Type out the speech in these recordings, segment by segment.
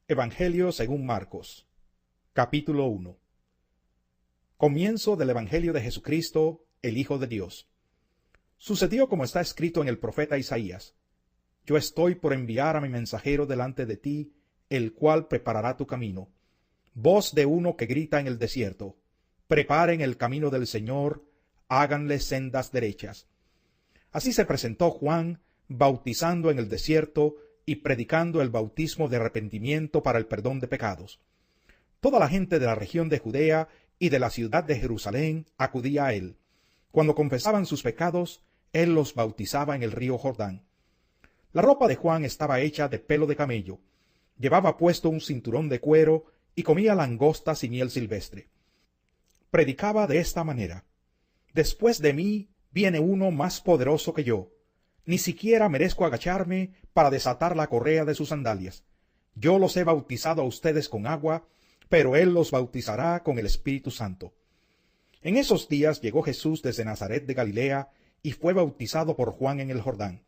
Evangelio según Marcos, capítulo 1. Comienzo del Evangelio de Jesucristo, el Hijo de Dios. Sucedió como está escrito en el profeta Isaías: Yo estoy por enviar a mi mensajero delante de ti, el cual preparará tu camino. Voz de uno que grita en el desierto: Preparen el camino del Señor, háganle sendas derechas. Así se presentó Juan, bautizando en el desierto y predicando el bautismo de arrepentimiento para el perdón de pecados. Toda la gente de la región de Judea y de la ciudad de Jerusalén acudía a él. Cuando confesaban sus pecados, él los bautizaba en el río Jordán. La ropa de Juan estaba hecha de pelo de camello. Llevaba puesto un cinturón de cuero y comía langostas y miel silvestre. Predicaba de esta manera: Después de mí viene uno más poderoso que yo. Ni siquiera merezco agacharme para desatar la correa de sus sandalias. Yo los he bautizado a ustedes con agua, pero él los bautizará con el Espíritu Santo. En esos días llegó Jesús desde Nazaret de Galilea y fue bautizado por Juan en el Jordán.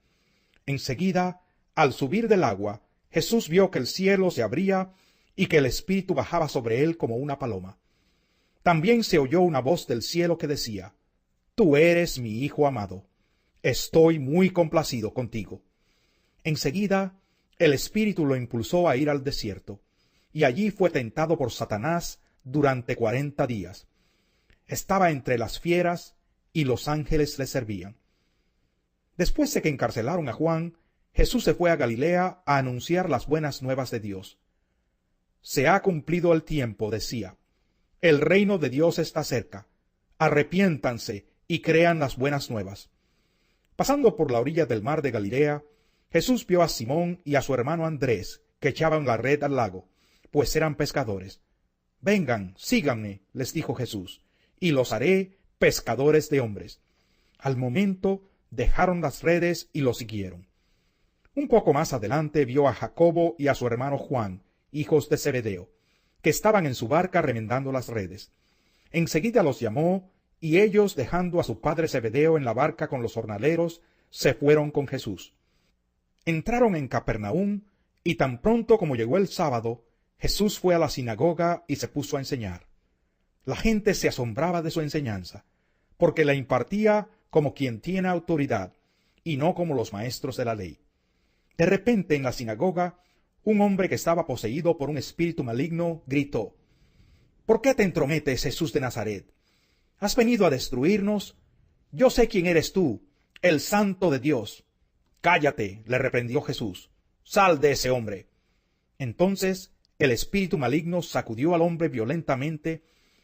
Enseguida, al subir del agua, Jesús vio que el cielo se abría y que el Espíritu bajaba sobre él como una paloma. También se oyó una voz del cielo que decía: Tú eres mi Hijo amado. Estoy muy complacido contigo. Enseguida, el Espíritu lo impulsó a ir al desierto, y allí fue tentado por Satanás durante 40 días. Estaba entre las fieras, y los ángeles le servían. Después de que encarcelaron a Juan, Jesús se fue a Galilea a anunciar las buenas nuevas de Dios. Se ha cumplido el tiempo, decía. El reino de Dios está cerca. Arrepiéntanse y crean las buenas nuevas. Pasando por la orilla del mar de Galilea, Jesús vio a Simón y a su hermano Andrés, que echaban la red al lago, pues eran pescadores. Vengan, síganme, les dijo Jesús, y los haré pescadores de hombres. Al momento dejaron las redes y lo siguieron. Un poco más adelante vio a Jacobo y a su hermano Juan, hijos de Zebedeo, que estaban en su barca remendando las redes. Enseguida los llamó, y ellos, dejando a su padre Zebedeo en la barca con los jornaleros, se fueron con Jesús. Entraron en Capernaum, y tan pronto como llegó el sábado, Jesús fue a la sinagoga y se puso a enseñar. La gente se asombraba de su enseñanza, porque la impartía como quien tiene autoridad, y no como los maestros de la ley. De repente en la sinagoga, un hombre que estaba poseído por un espíritu maligno gritó: ¿Por qué te entrometes, Jesús de Nazaret? ¿Has venido a destruirnos? Yo sé quién eres tú, el Santo de Dios. Cállate, le reprendió Jesús. Sal de ese hombre. Entonces el espíritu maligno sacudió al hombre violentamente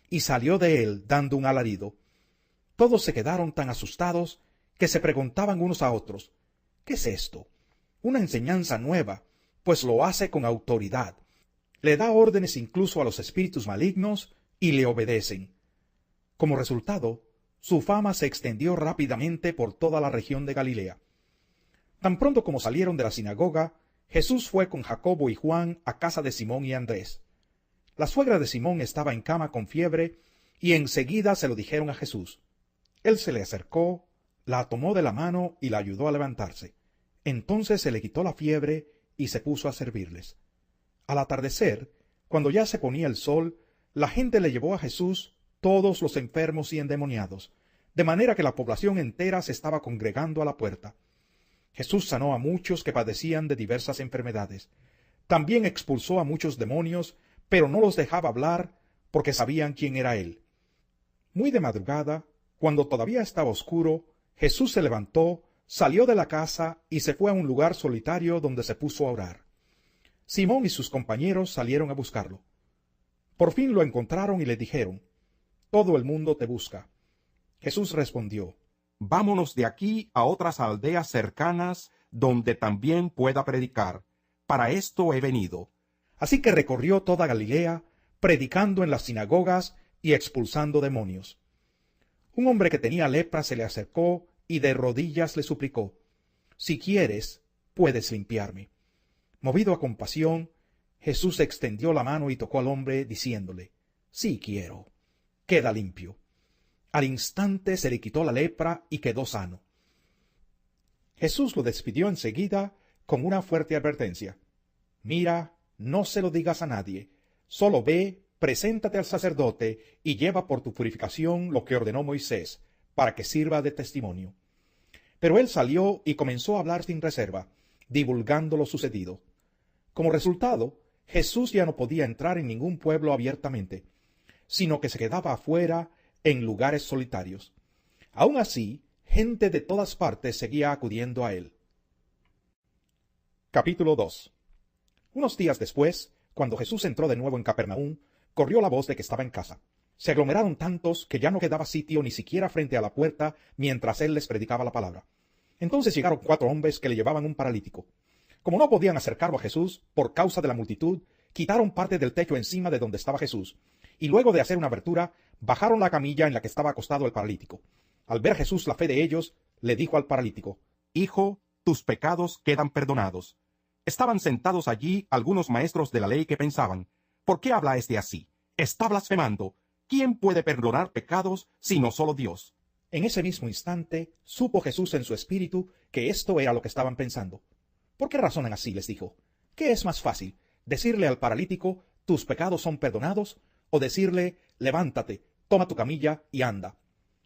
y salió de él dando un alarido. Todos se quedaron tan asustados que se preguntaban unos a otros: ¿Qué es esto? Una enseñanza nueva, pues lo hace con autoridad. Le da órdenes incluso a los espíritus malignos y le obedecen. Como resultado, su fama se extendió rápidamente por toda la región de Galilea. Tan pronto como salieron de la sinagoga, Jesús fue con Jacobo y Juan a casa de Simón y Andrés. La suegra de Simón estaba en cama con fiebre, y enseguida se lo dijeron a Jesús. Él se le acercó, la tomó de la mano y la ayudó a levantarse. Entonces se le quitó la fiebre y se puso a servirles. Al atardecer, cuando ya se ponía el sol, la gente le llevó a Jesús todos los enfermos y endemoniados, de manera que la población entera se estaba congregando a la puerta. Jesús sanó a muchos que padecían de diversas enfermedades. También expulsó a muchos demonios, pero no los dejaba hablar, porque sabían quién era él. Muy de madrugada, cuando todavía estaba oscuro, Jesús se levantó, salió de la casa y se fue a un lugar solitario donde se puso a orar. Simón y sus compañeros salieron a buscarlo. Por fin lo encontraron y le dijeron: Todo el mundo te busca. Jesús respondió: Vámonos de aquí a otras aldeas cercanas donde también pueda predicar. Para esto he venido. Así que recorrió toda Galilea, predicando en las sinagogas y expulsando demonios. Un hombre que tenía lepra se le acercó y de rodillas le suplicó: Si quieres, puedes limpiarme. Movido a compasión, Jesús extendió la mano y tocó al hombre, diciéndole: Sí quiero, queda limpio. Al instante se le quitó la lepra y quedó sano. Jesús lo despidió enseguida con una fuerte advertencia: Mira, no se lo digas a nadie, solo ve, preséntate al sacerdote y lleva por tu purificación lo que ordenó Moisés, para que sirva de testimonio. Pero él salió y comenzó a hablar sin reserva, divulgando lo sucedido. Como resultado, Jesús ya no podía entrar en ningún pueblo abiertamente, sino que se quedaba afuera en lugares solitarios. Aun así, gente de todas partes seguía acudiendo a él. Capítulo 2. Unos días después, cuando Jesús entró de nuevo en Capernaum, corrió la voz de que estaba en casa. Se aglomeraron tantos que ya no quedaba sitio ni siquiera frente a la puerta mientras él les predicaba la palabra. Entonces llegaron 4 hombres que le llevaban un paralítico. Como no podían acercarlo a Jesús por causa de la multitud, quitaron parte del techo encima de donde estaba Jesús, y luego de hacer una abertura, bajaron la camilla en la que estaba acostado el paralítico. Al ver Jesús la fe de ellos, le dijo al paralítico: «Hijo, tus pecados quedan perdonados». Estaban sentados allí algunos maestros de la ley que pensaban: «¿Por qué habla este así? Está blasfemando. ¿Quién puede perdonar pecados sino solo Dios?». En ese mismo instante, supo Jesús en su espíritu que esto era lo que estaban pensando. «¿Por qué razonan así?», les dijo. «¿Qué es más fácil, decirle al paralítico, tus pecados son perdonados, o decirle, levántate, toma tu camilla y anda?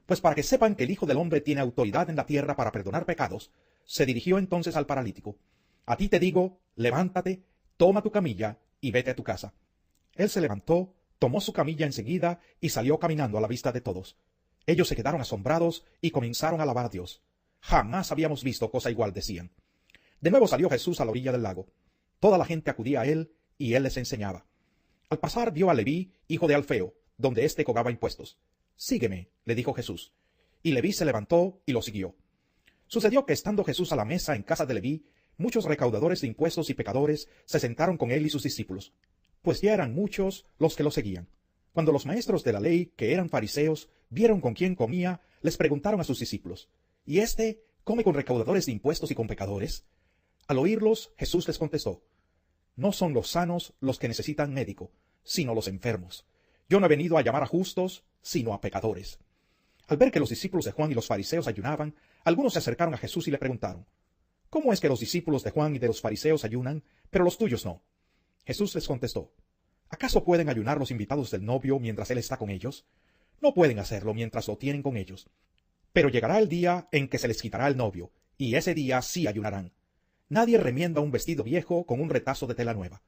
Pues para que sepan que el Hijo del Hombre tiene autoridad en la tierra para perdonar pecados». Se dirigió entonces al paralítico: «A ti te digo, levántate, toma tu camilla y vete a tu casa». Él se levantó, tomó su camilla enseguida y salió caminando a la vista de todos. Ellos se quedaron asombrados y comenzaron a alabar a Dios. «Jamás habíamos visto cosa igual», decían. De nuevo salió Jesús a la orilla del lago. Toda la gente acudía a él y él les enseñaba. Al pasar vio a Leví, hijo de Alfeo, donde éste cobraba impuestos. «Sígueme», le dijo Jesús. Y Leví se levantó y lo siguió. Sucedió que estando Jesús a la mesa en casa de Leví, muchos recaudadores de impuestos y pecadores se sentaron con él y sus discípulos, pues ya eran muchos los que lo seguían. Cuando los maestros de la ley, que eran fariseos, vieron con quién comía, les preguntaron a sus discípulos: «¿Y éste come con recaudadores de impuestos y con pecadores?». Al oírlos, Jesús les contestó: «No son los sanos los que necesitan médico, sino los enfermos. Yo no he venido a llamar a justos, sino a pecadores». Al ver que los discípulos de Juan y los fariseos ayunaban, algunos se acercaron a Jesús y le preguntaron: «¿Cómo es que los discípulos de Juan y de los fariseos ayunan, pero los tuyos no?». Jesús les contestó: «¿Acaso pueden ayunar los invitados del novio mientras él está con ellos? No pueden hacerlo mientras lo tienen con ellos. Pero llegará el día en que se les quitará el novio, y ese día sí ayunarán. Nadie remienda un vestido viejo con un retazo de tela nueva.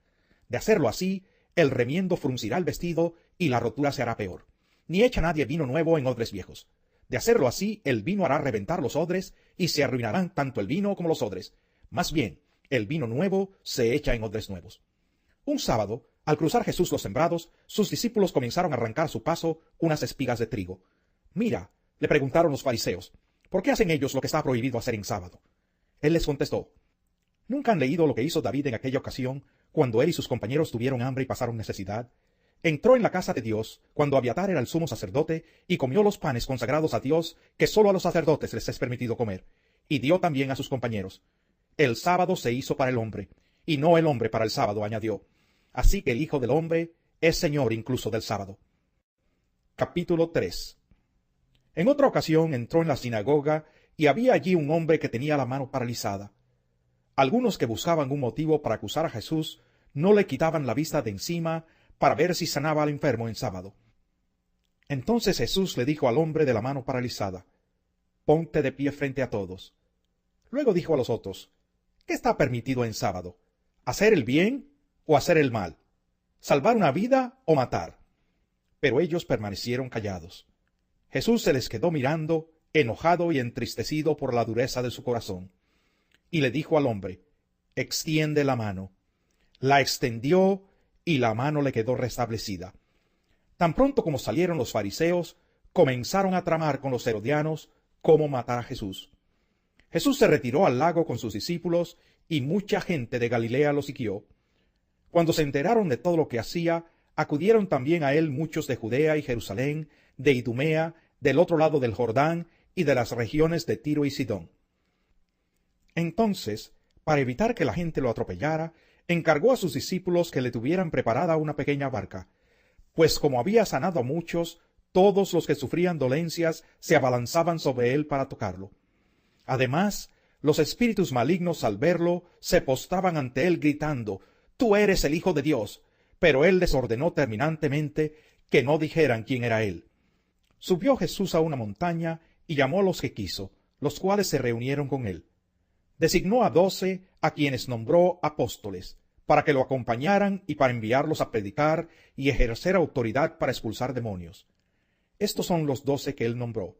De hacerlo así, el remiendo fruncirá el vestido y la rotura se hará peor. Ni echa nadie vino nuevo en odres viejos. De hacerlo así, el vino hará reventar los odres y se arruinarán tanto el vino como los odres. Más bien, el vino nuevo se echa en odres nuevos». Un sábado, al cruzar Jesús los sembrados, sus discípulos comenzaron a arrancar a su paso unas espigas de trigo. «Mira», le preguntaron los fariseos, «¿por qué hacen ellos lo que está prohibido hacer en sábado?». Él les contestó: «¿Nunca han leído lo que hizo David en aquella ocasión, cuando él y sus compañeros tuvieron hambre y pasaron necesidad? Entró en la casa de Dios, cuando Abiatar era el sumo sacerdote, y comió los panes consagrados a Dios, que sólo a los sacerdotes les es permitido comer, y dio también a sus compañeros. El sábado se hizo para el hombre, y no el hombre para el sábado», añadió. «Así que el Hijo del Hombre es Señor incluso del sábado». Capítulo 3. En otra ocasión entró en la sinagoga, y había allí un hombre que tenía la mano paralizada. Algunos que buscaban un motivo para acusar a Jesús no le quitaban la vista de encima para ver si sanaba al enfermo en sábado. Entonces Jesús le dijo al hombre de la mano paralizada: «Ponte de pie frente a todos». Luego dijo a los otros: «¿Qué está permitido en sábado? ¿Hacer el bien o hacer el mal? ¿Salvar una vida o matar?». Pero ellos permanecieron callados. Jesús se les quedó mirando, enojado y entristecido por la dureza de su corazón. Y le dijo al hombre: «Extiende la mano». La extendió y la mano le quedó restablecida. Tan pronto como salieron los fariseos, comenzaron a tramar con los herodianos cómo matar a Jesús. Jesús se retiró al lago con sus discípulos y mucha gente de Galilea lo siguió. Cuando se enteraron de todo lo que hacía, acudieron también a él muchos de Judea y Jerusalén, de Idumea, del otro lado del Jordán y de las regiones de Tiro y Sidón. Entonces, para evitar que la gente lo atropellara, encargó a sus discípulos que le tuvieran preparada una pequeña barca, pues como había sanado a muchos, todos los que sufrían dolencias se abalanzaban sobre él para tocarlo. Además, los espíritus malignos al verlo se postraban ante él gritando: tú eres el Hijo de Dios. Pero él les ordenó terminantemente que no dijeran quién era él. Subió Jesús a una montaña y llamó a los que quiso, los cuales se reunieron con él. Designó a 12, a quienes nombró apóstoles, para que lo acompañaran y para enviarlos a predicar y ejercer autoridad para expulsar demonios. Estos son los 12 que él nombró: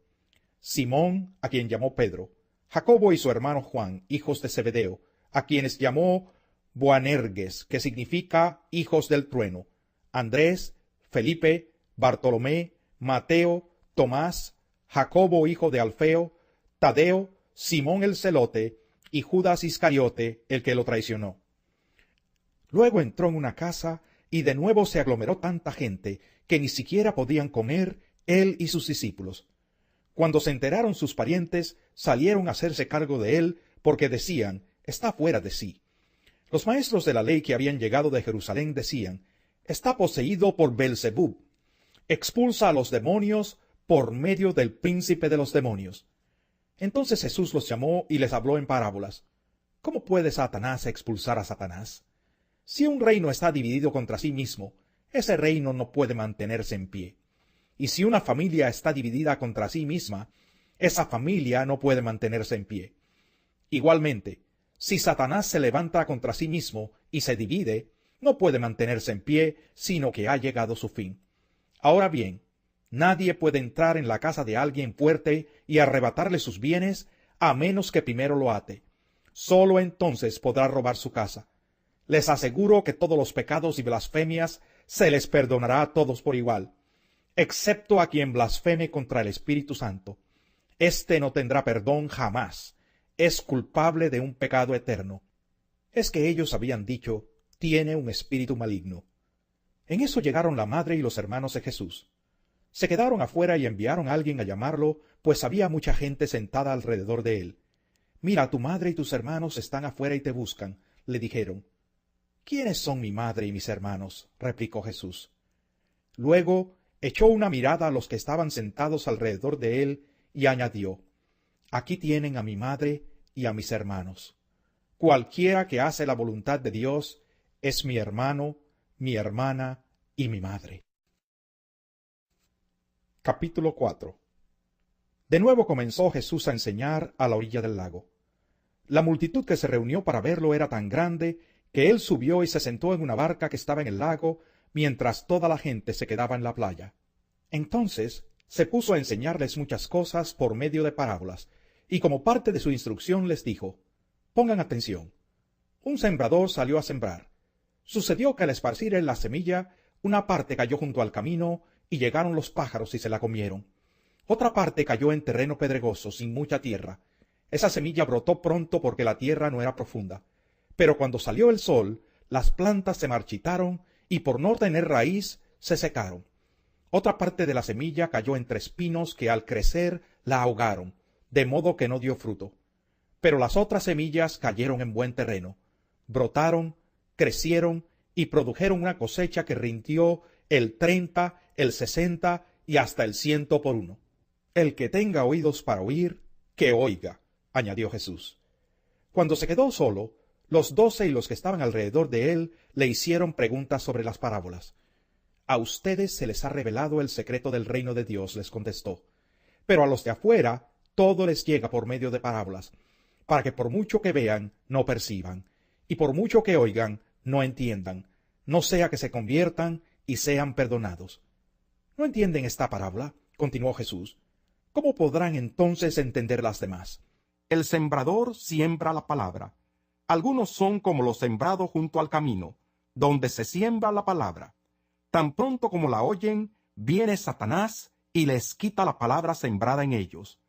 Simón, a quien llamó Pedro; Jacobo y su hermano Juan, hijos de Zebedeo, a quienes llamó Boanerges, que significa hijos del trueno; Andrés, Felipe, Bartolomé, Mateo, Tomás, Jacobo hijo de Alfeo, Tadeo, Simón el celote, y Judas Iscariote, el que lo traicionó. Luego entró en una casa, y de nuevo se aglomeró tanta gente, que ni siquiera podían comer él y sus discípulos. Cuando se enteraron sus parientes, salieron a hacerse cargo de él, porque decían: está fuera de sí. Los maestros de la ley que habían llegado de Jerusalén decían: está poseído por Beelzebub, expulsa a los demonios por medio del príncipe de los demonios. Entonces Jesús los llamó y les habló en parábolas. ¿Cómo puede Satanás expulsar a Satanás? Si un reino está dividido contra sí mismo, ese reino no puede mantenerse en pie. Y si una familia está dividida contra sí misma, esa familia no puede mantenerse en pie. Igualmente, si Satanás se levanta contra sí mismo y se divide, no puede mantenerse en pie, sino que ha llegado su fin. Ahora bien, nadie puede entrar en la casa de alguien fuerte y arrebatarle sus bienes, a menos que primero lo ate. Sólo entonces podrá robar su casa. Les aseguro que todos los pecados y blasfemias se les perdonará a todos por igual, excepto a quien blasfeme contra el Espíritu Santo. Este no tendrá perdón jamás. Es culpable de un pecado eterno. Es que ellos habían dicho: tiene un espíritu maligno. En eso llegaron la madre y los hermanos de Jesús. Se quedaron afuera y enviaron a alguien a llamarlo, pues había mucha gente sentada alrededor de él. Mira, tu madre y tus hermanos están afuera y te buscan, le dijeron. ¿Quiénes son mi madre y mis hermanos?, replicó Jesús. Luego echó una mirada a los que estaban sentados alrededor de él y añadió: aquí tienen a mi madre y a mis hermanos. Cualquiera que hace la voluntad de Dios es mi hermano, mi hermana y mi madre. Capítulo 4. De nuevo comenzó Jesús a enseñar a la orilla del lago. La multitud que se reunió para verlo era tan grande que él subió y se sentó en una barca que estaba en el lago, mientras toda la gente se quedaba en la playa. Entonces se puso a enseñarles muchas cosas por medio de parábolas, y como parte de su instrucción les dijo: pongan atención. Un sembrador salió a sembrar. Sucedió que al esparcir él la semilla, una parte cayó junto al camino, y llegaron los pájaros y se la comieron. Otra parte cayó en terreno pedregoso, sin mucha tierra. Esa semilla brotó pronto porque la tierra no era profunda. Pero cuando salió el sol, las plantas se marchitaron y por no tener raíz se secaron. Otra parte de la semilla cayó entre espinos que al crecer la ahogaron, de modo que no dio fruto. Pero las otras semillas cayeron en buen terreno, brotaron, crecieron y produjeron una cosecha que rindió el 30, el 60 y hasta el 100 por uno. El que tenga oídos para oír, que oiga, añadió Jesús. Cuando se quedó solo, los 12 y los que estaban alrededor de él le hicieron preguntas sobre las parábolas. A ustedes se les ha revelado el secreto del reino de Dios, les contestó. Pero a los de afuera todo les llega por medio de parábolas, para que por mucho que vean, no perciban, y por mucho que oigan, no entiendan, no sea que se conviertan y sean perdonados. ¿No entienden esta parábola?, continuó Jesús. ¿Cómo podrán entonces entender las demás? El sembrador siembra la palabra. Algunos son como los sembrados junto al camino, donde se siembra la palabra. Tan pronto como la oyen, viene Satanás y les quita la palabra sembrada en ellos.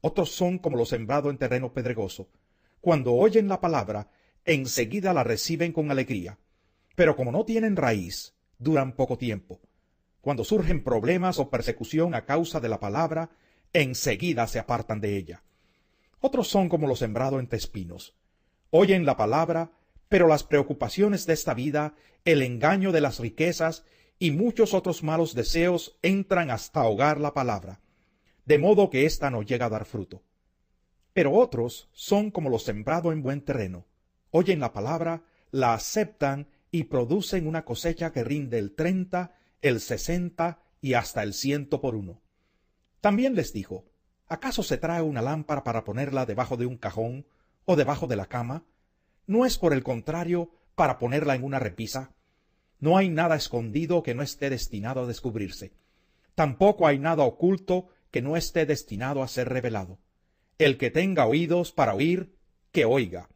Otros son como los sembrados en terreno pedregoso. Cuando oyen la palabra, enseguida la reciben con alegría. Pero como no tienen raíz, duran poco tiempo. Cuando surgen problemas o persecución a causa de la palabra, enseguida se apartan de ella. Otros son como los sembrados entre espinos. Oyen la palabra, pero las preocupaciones de esta vida, el engaño de las riquezas y muchos otros malos deseos entran hasta ahogar la palabra, de modo que ésta no llega a dar fruto. Pero otros son como los sembrados en buen terreno. Oyen la palabra, la aceptan y producen una cosecha que rinde el 30, el 60 y hasta el 100 por uno. También les dijo, ¿acaso se trae una lámpara para ponerla debajo de un cajón o debajo de la cama? ¿No es por el contrario para ponerla en una repisa? No hay nada escondido que no esté destinado a descubrirse. Tampoco hay nada oculto que no esté destinado a ser revelado. El que tenga oídos para oír, que oiga.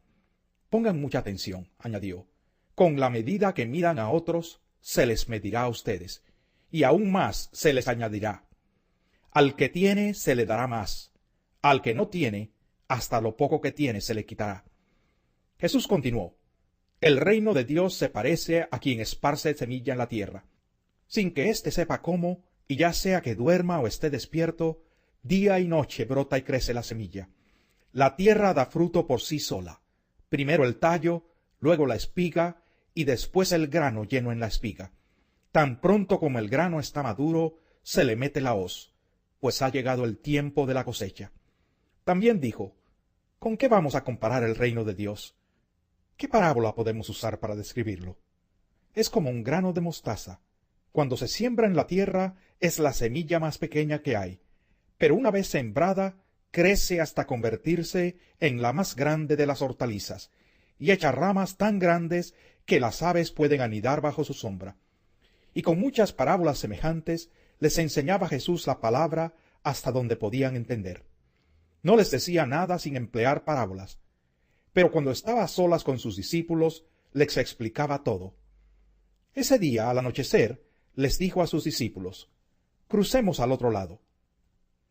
Pongan mucha atención, añadió. Con la medida que midan a otros, se les medirá a ustedes, y aún más se les añadirá. Al que tiene, se le dará más. Al que no tiene, hasta lo poco que tiene se le quitará. Jesús continuó. El reino de Dios se parece a quien esparce semilla en la tierra, sin que éste sepa cómo, y ya sea que duerma o esté despierto, día y noche brota y crece la semilla. La tierra da fruto por sí sola, primero el tallo, luego la espiga, y después el grano lleno en la espiga. Tan pronto como el grano está maduro, se le mete la hoz, pues ha llegado el tiempo de la cosecha. También dijo, ¿con qué vamos a comparar el reino de Dios? ¿Qué parábola podemos usar para describirlo? Es como un grano de mostaza. Cuando se siembra en la tierra, es la semilla más pequeña que hay, pero una vez sembrada, crece hasta convertirse en la más grande de las hortalizas, y echa ramas tan grandes que las aves pueden anidar bajo su sombra. Y con muchas parábolas semejantes les enseñaba Jesús la palabra hasta donde podían entender. No les decía nada sin emplear parábolas, pero cuando estaba a solas con sus discípulos, les explicaba todo. Ese día, al anochecer, les dijo a sus discípulos, «Crucemos al otro lado».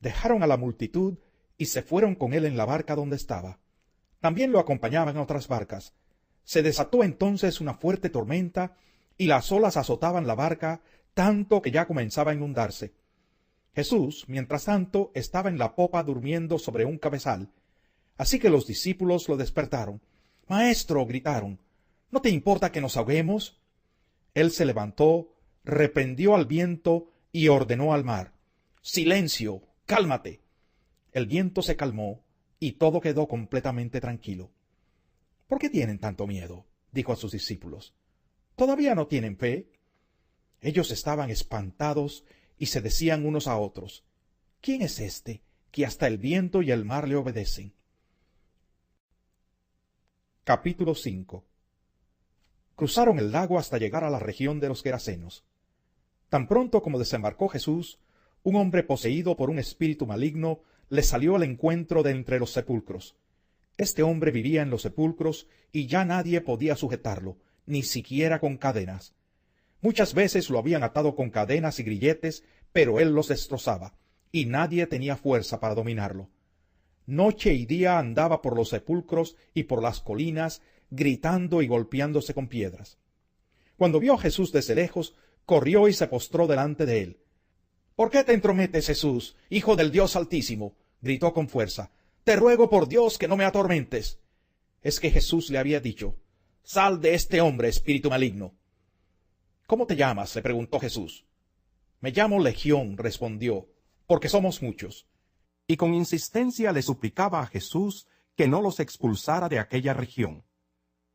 Dejaron a la multitud y se fueron con él en la barca donde estaba. También lo acompañaban otras barcas. Se desató entonces una fuerte tormenta, y las olas azotaban la barca tanto que ya comenzaba a inundarse. Jesús, mientras tanto, estaba en la popa durmiendo sobre un cabezal. Así que los discípulos lo despertaron. «Maestro», gritaron, «¿no te importa que nos ahoguemos?» Él se levantó, reprendió al viento y ordenó al mar, «Silencio, cálmate». El viento se calmó y todo quedó completamente tranquilo. «¿Por qué tienen tanto miedo?», dijo a sus discípulos. «¿Todavía no tienen fe?». Ellos estaban espantados y se decían unos a otros, «¿Quién es este que hasta el viento y el mar le obedecen?». Capítulo 5. Cruzaron el lago hasta llegar a la región de los Gerasenos. Tan pronto como desembarcó Jesús, un hombre poseído por un espíritu maligno le salió al encuentro de entre los sepulcros. Este hombre vivía en los sepulcros y ya nadie podía sujetarlo, ni siquiera con cadenas. Muchas veces lo habían atado con cadenas y grilletes, pero él los destrozaba, y nadie tenía fuerza para dominarlo. Noche y día andaba por los sepulcros y por las colinas, gritando y golpeándose con piedras. Cuando vio a Jesús desde lejos, corrió y se postró delante de él. «¿Por qué te entrometes, Jesús, Hijo del Dios Altísimo?», gritó con fuerza. «Te ruego por Dios que no me atormentes». Es que Jesús le había dicho, «Sal de este hombre, espíritu maligno». «¿Cómo te llamas?», le preguntó Jesús. «Me llamo Legión», respondió, «porque somos muchos». Y con insistencia le suplicaba a Jesús que no los expulsara de aquella región.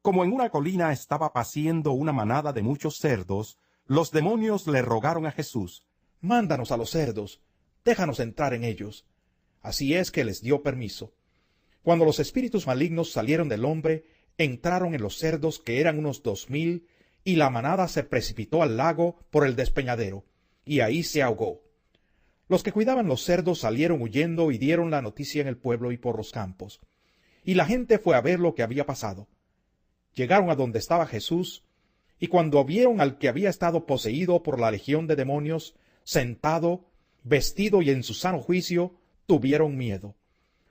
Como en una colina estaba paciendo una manada de muchos cerdos, los demonios le rogaron a Jesús, «Mándanos a los cerdos, déjanos entrar en ellos». Así es que les dio permiso. Cuando los espíritus malignos salieron del hombre, entraron en los cerdos, que eran unos 2000, y la manada se precipitó al lago por el despeñadero, y ahí se ahogó. Los que cuidaban los cerdos salieron huyendo y dieron la noticia en el pueblo y por los campos. Y la gente fue a ver lo que había pasado. Llegaron a donde estaba Jesús, y cuando vieron al que había estado poseído por la legión de demonios, sentado, vestido y en su sano juicio, tuvieron miedo.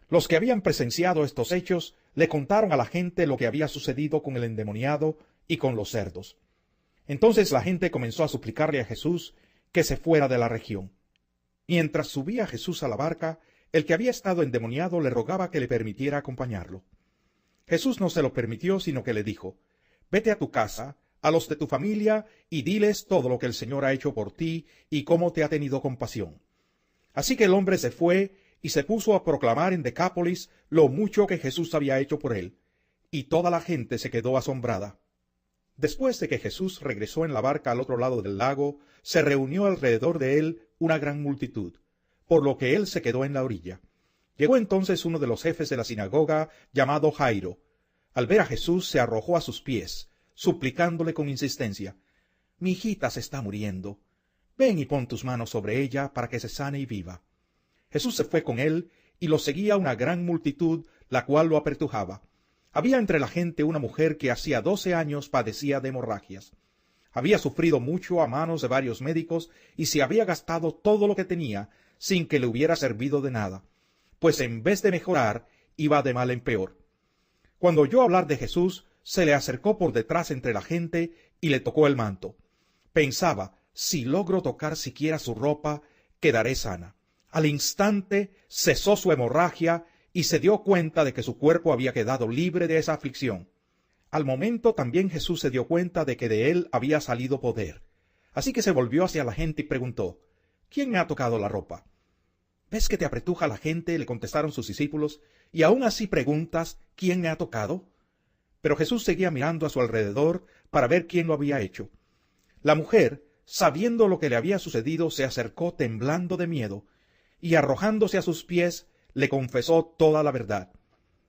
Los que habían presenciado estos hechos le contaron a la gente lo que había sucedido con el endemoniado y con los cerdos. Entonces la gente comenzó a suplicarle a Jesús que se fuera de la región. Mientras subía Jesús a la barca, el que había estado endemoniado le rogaba que le permitiera acompañarlo. Jesús no se lo permitió, sino que le dijo, «Vete a tu casa, a los de tu familia, y diles todo lo que el Señor ha hecho por ti y cómo te ha tenido compasión». Así que el hombre se fue y se puso a proclamar en Decápolis lo mucho que Jesús había hecho por él, y toda la gente se quedó asombrada. Después de que Jesús regresó en la barca al otro lado del lago, se reunió alrededor de él una gran multitud, por lo que él se quedó en la orilla. Llegó entonces uno de los jefes de la sinagoga, llamado Jairo. Al ver a Jesús, se arrojó a sus pies, suplicándole con insistencia: «Mi hijita se está muriendo. Ven y pon tus manos sobre ella para que se sane y viva». Jesús se fue con él, y lo seguía una gran multitud, la cual lo apretujaba. Había entre la gente una mujer que hacía 12 años padecía de hemorragias. Había sufrido mucho a manos de varios médicos y se había gastado todo lo que tenía sin que le hubiera servido de nada, pues en vez de mejorar, iba de mal en peor. Cuando oyó hablar de Jesús, se le acercó por detrás entre la gente y le tocó el manto. Pensaba: si logro tocar siquiera su ropa, quedaré sana. Al instante cesó su hemorragia y se dio cuenta de que su cuerpo había quedado libre de esa aflicción. Al momento también Jesús se dio cuenta de que de él había salido poder. Así que se volvió hacia la gente y preguntó: «¿Quién me ha tocado la ropa?» «¿Ves que te apretuja la gente?», le contestaron sus discípulos, «y aún así preguntas: ¿quién me ha tocado?». Pero Jesús seguía mirando a su alrededor para ver quién lo había hecho. La mujer, sabiendo lo que le había sucedido, se acercó temblando de miedo, y arrojándose a sus pies, le confesó toda la verdad.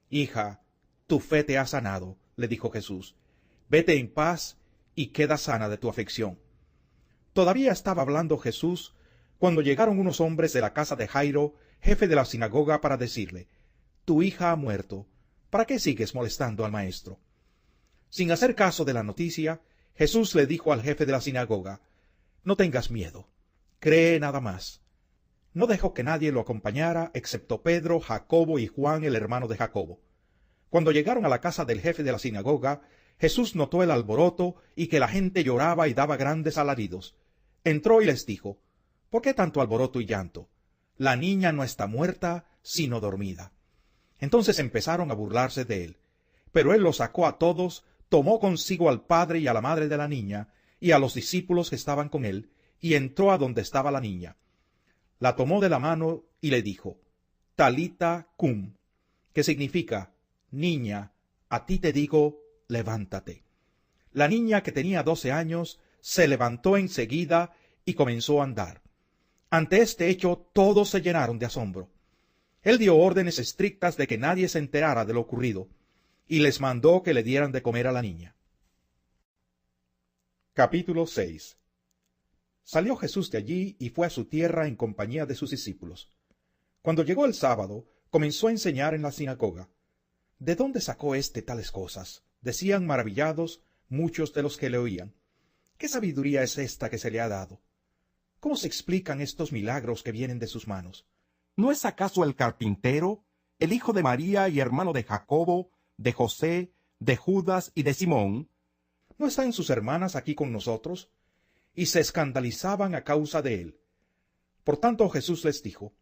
«Hija, tu fe te ha sanado», le dijo Jesús. «Vete en paz y queda sana de tu aflicción». Todavía estaba hablando Jesús cuando llegaron unos hombres de la casa de Jairo, jefe de la sinagoga, para decirle: «Tu hija ha muerto. ¿Para qué sigues molestando al maestro?». Sin hacer caso de la noticia, Jesús le dijo al jefe de la sinagoga: «No tengas miedo. Cree nada más». No dejó que nadie lo acompañara excepto Pedro, Jacobo y Juan, el hermano de Jacobo. Cuando llegaron a la casa del jefe de la sinagoga, Jesús notó el alboroto y que la gente lloraba y daba grandes alaridos. Entró y les dijo: «¿Por qué tanto alboroto y llanto? La niña no está muerta, sino dormida». Entonces empezaron a burlarse de él. Pero él los sacó a todos, tomó consigo al padre y a la madre de la niña, y a los discípulos que estaban con él, y entró a donde estaba la niña. La tomó de la mano y le dijo: «Talita cum», que significa: «Niña, a ti te digo, levántate». La niña, que tenía 12 años, se levantó enseguida y comenzó a andar. Ante este hecho todos se llenaron de asombro. Él dio órdenes estrictas de que nadie se enterara de lo ocurrido, y les mandó que le dieran de comer a la niña. Capítulo 6. Salió Jesús de allí y fue a su tierra en compañía de sus discípulos. Cuando llegó el sábado, comenzó a enseñar en la sinagoga. «¿De dónde sacó éste tales cosas?», decían maravillados muchos de los que le oían. «¿Qué sabiduría es esta que se le ha dado? ¿Cómo se explican estos milagros que vienen de sus manos? ¿No es acaso el carpintero, el hijo de María y hermano de Jacobo, de José, de Judas y de Simón? ¿No están sus hermanas aquí con nosotros?». Y se escandalizaban a causa de él. Por tanto Jesús les dijo: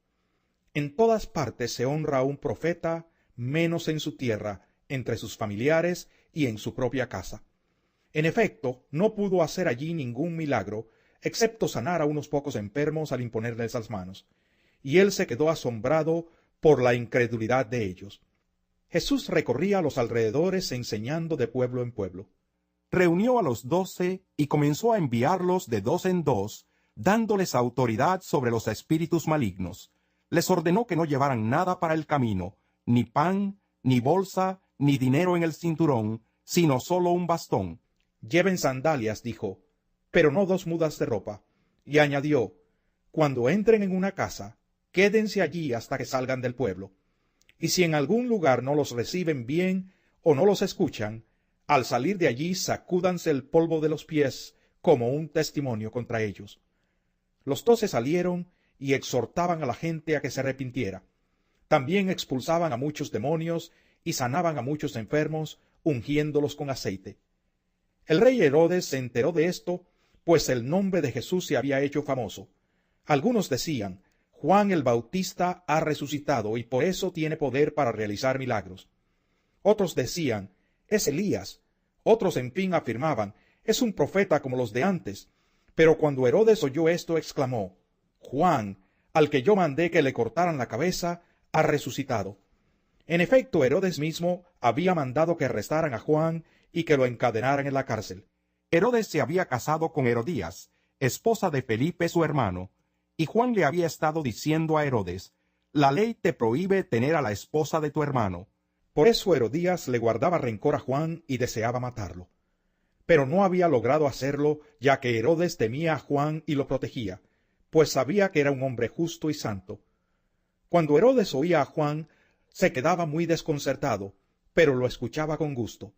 «En todas partes se honra a un profeta, menos en su tierra, entre sus familiares y en su propia casa». En efecto, no pudo hacer allí ningún milagro, excepto sanar a unos pocos enfermos al imponerles las manos, y él se quedó asombrado por la incredulidad de ellos. Jesús recorría los alrededores enseñando de pueblo en pueblo. Reunió a los 12 y comenzó a enviarlos de 2 en 2, dándoles autoridad sobre los espíritus malignos. Les ordenó que no llevaran nada para el camino, ni pan, ni bolsa, ni dinero en el cinturón, sino solo un bastón. «Lleven sandalias», dijo, «pero no 2 mudas de ropa». Y añadió: «Cuando entren en una casa, quédense allí hasta que salgan del pueblo. Y si en algún lugar no los reciben bien o no los escuchan, al salir de allí sacúdanse el polvo de los pies como un testimonio contra ellos». Los 12 salieron y exhortaban a la gente a que se arrepintiera. También expulsaban a muchos demonios y sanaban a muchos enfermos, ungiéndolos con aceite. El rey Herodes se enteró de esto, pues el nombre de Jesús se había hecho famoso. Algunos decían: «Juan el Bautista ha resucitado y por eso tiene poder para realizar milagros». Otros decían: «Es Elías». Otros, en fin, afirmaban: «Es un profeta como los de antes». Pero cuando Herodes oyó esto, exclamó: «Juan, al que yo mandé que le cortaran la cabeza, ha resucitado». En efecto, Herodes mismo había mandado que arrestaran a Juan y que lo encadenaran en la cárcel. Herodes se había casado con Herodías, esposa de Felipe su hermano, y Juan le había estado diciendo a Herodes: «La ley te prohíbe tener a la esposa de tu hermano». Por eso Herodías le guardaba rencor a Juan y deseaba matarlo. Pero no había logrado hacerlo, ya que Herodes temía a Juan y lo protegía, pues sabía que era un hombre justo y santo. Cuando Herodes oía a Juan, se quedaba muy desconcertado, pero lo escuchaba con gusto.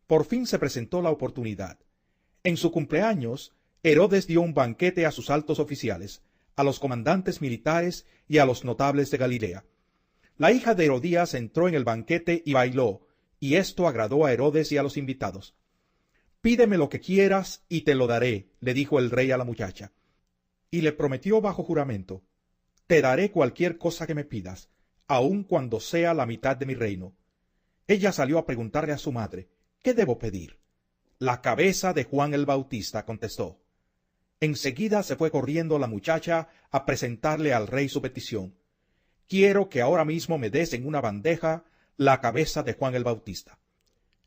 Por fin se presentó la oportunidad. En su cumpleaños, Herodes dio un banquete a sus altos oficiales, a los comandantes militares y a los notables de Galilea. La hija de Herodías entró en el banquete y bailó, y esto agradó a Herodes y a los invitados. «Pídeme lo que quieras y te lo daré», le dijo el rey a la muchacha. Y le prometió bajo juramento: «Te daré cualquier cosa que me pidas, aun cuando sea la mitad de mi reino». Ella salió a preguntarle a su madre: «¿Qué debo pedir?». «La cabeza de Juan el Bautista», contestó. Enseguida se fue corriendo la muchacha a presentarle al rey su petición: «Quiero que ahora mismo me des en una bandeja la cabeza de Juan el Bautista».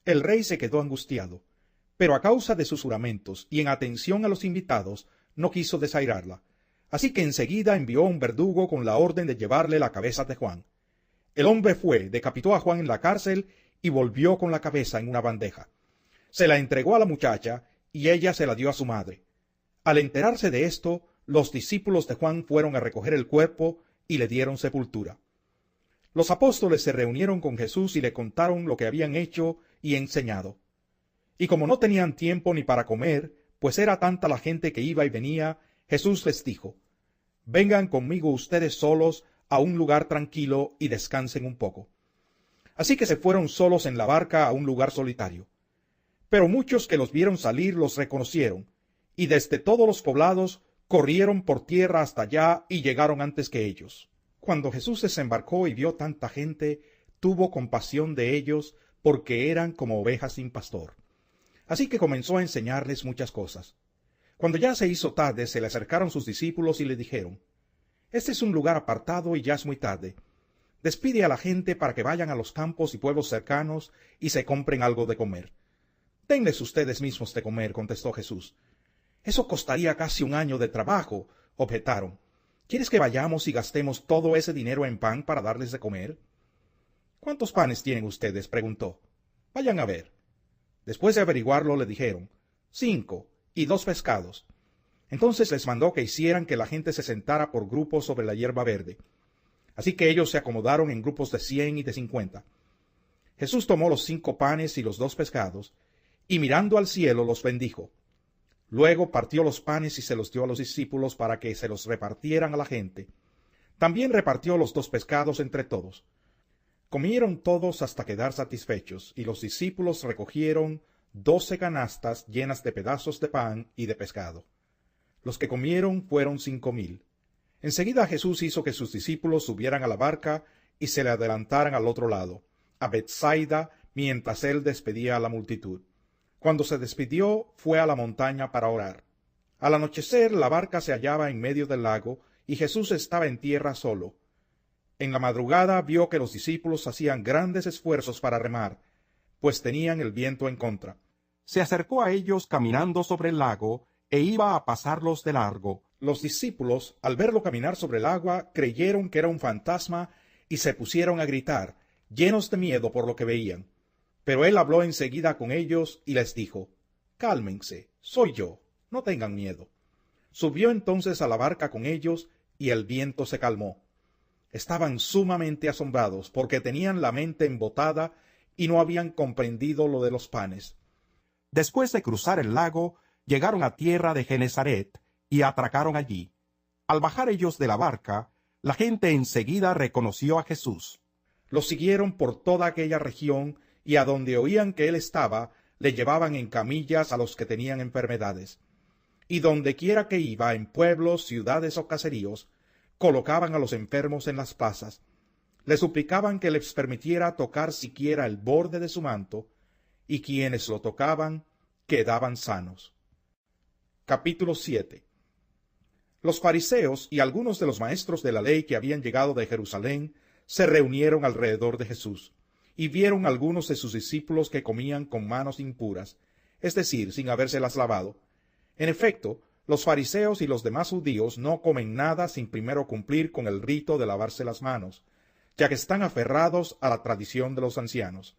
El rey se quedó angustiado, pero a causa de sus juramentos y en atención a los invitados, no quiso desairarla. Así que enseguida envió un verdugo con la orden de llevarle la cabeza de Juan. El hombre fue, decapitó a Juan en la cárcel y volvió con la cabeza en una bandeja. Se la entregó a la muchacha y ella se la dio a su madre. Al enterarse de esto, los discípulos de Juan fueron a recoger el cuerpo y le dieron sepultura. Los apóstoles se reunieron con Jesús y le contaron lo que habían hecho y enseñado. Y como no tenían tiempo ni para comer, pues era tanta la gente que iba y venía, Jesús les dijo: «Vengan conmigo ustedes solos a un lugar tranquilo y descansen un poco». Así que se fueron solos en la barca a un lugar solitario. Pero muchos que los vieron salir los reconocieron, y desde todos los poblados corrieron por tierra hasta allá y llegaron antes que ellos. Cuando Jesús desembarcó y vio tanta gente, tuvo compasión de ellos, porque eran como ovejas sin pastor. Así que comenzó a enseñarles muchas cosas. Cuando ya se hizo tarde, se le acercaron sus discípulos y le dijeron: «Este es un lugar apartado y ya es muy tarde. Despide a la gente para que vayan a los campos y pueblos cercanos y se compren algo de comer». «Denles ustedes mismos de comer», contestó Jesús. «Eso costaría casi un año de trabajo», objetaron. «¿Quieres que vayamos y gastemos todo ese dinero en pan para darles de comer?» «¿Cuántos panes tienen ustedes?», preguntó. «Vayan a ver». Después de averiguarlo, le dijeron: 5, y 2 pescados. Entonces les mandó que hicieran que la gente se sentara por grupos sobre la hierba verde. Así que ellos se acomodaron en grupos de 100 y de 50. Jesús tomó los 5 panes y los 2 pescados, y mirando al cielo los bendijo. Luego partió los panes y se los dio a los discípulos para que se los repartieran a la gente. También repartió los 2 pescados entre todos. Comieron todos hasta quedar satisfechos, y los discípulos recogieron 12 canastas llenas de pedazos de pan y de pescado. Los que comieron fueron 5,000. Enseguida Jesús hizo que sus discípulos subieran a la barca y se le adelantaran al otro lado, a Betsaida, mientras él despedía a la multitud. Cuando se despidió, fue a la montaña para orar. Al anochecer, la barca se hallaba en medio del lago, y Jesús estaba en tierra solo. En la madrugada vio que los discípulos hacían grandes esfuerzos para remar, pues tenían el viento en contra. Se acercó a ellos caminando sobre el lago, e iba a pasarlos de largo. Los discípulos, al verlo caminar sobre el agua, creyeron que era un fantasma y se pusieron a gritar, llenos de miedo por lo que veían. Pero él habló enseguida con ellos y les dijo: «Cálmense, soy yo, no tengan miedo». Subió entonces a la barca con ellos y el viento se calmó. Estaban sumamente asombrados porque tenían la mente embotada y no habían comprendido lo de los panes. Después de cruzar el lago, llegaron a tierra de Genesaret y atracaron allí. Al bajar ellos de la barca, la gente enseguida reconoció a Jesús. Los siguieron por toda aquella región, y a donde oían que él estaba, le llevaban en camillas a los que tenían enfermedades. Y dondequiera que iba, en pueblos, ciudades o caseríos, colocaban a los enfermos en las plazas. Le suplicaban que les permitiera tocar siquiera el borde de su manto, y quienes lo tocaban quedaban sanos. Capítulo 7. Los fariseos y algunos de los maestros de la ley que habían llegado de Jerusalén se reunieron alrededor de Jesús, y vieron algunos de sus discípulos que comían con manos impuras, es decir, sin habérselas lavado. En efecto, los fariseos y los demás judíos no comen nada sin primero cumplir con el rito de lavarse las manos, ya que están aferrados a la tradición de los ancianos.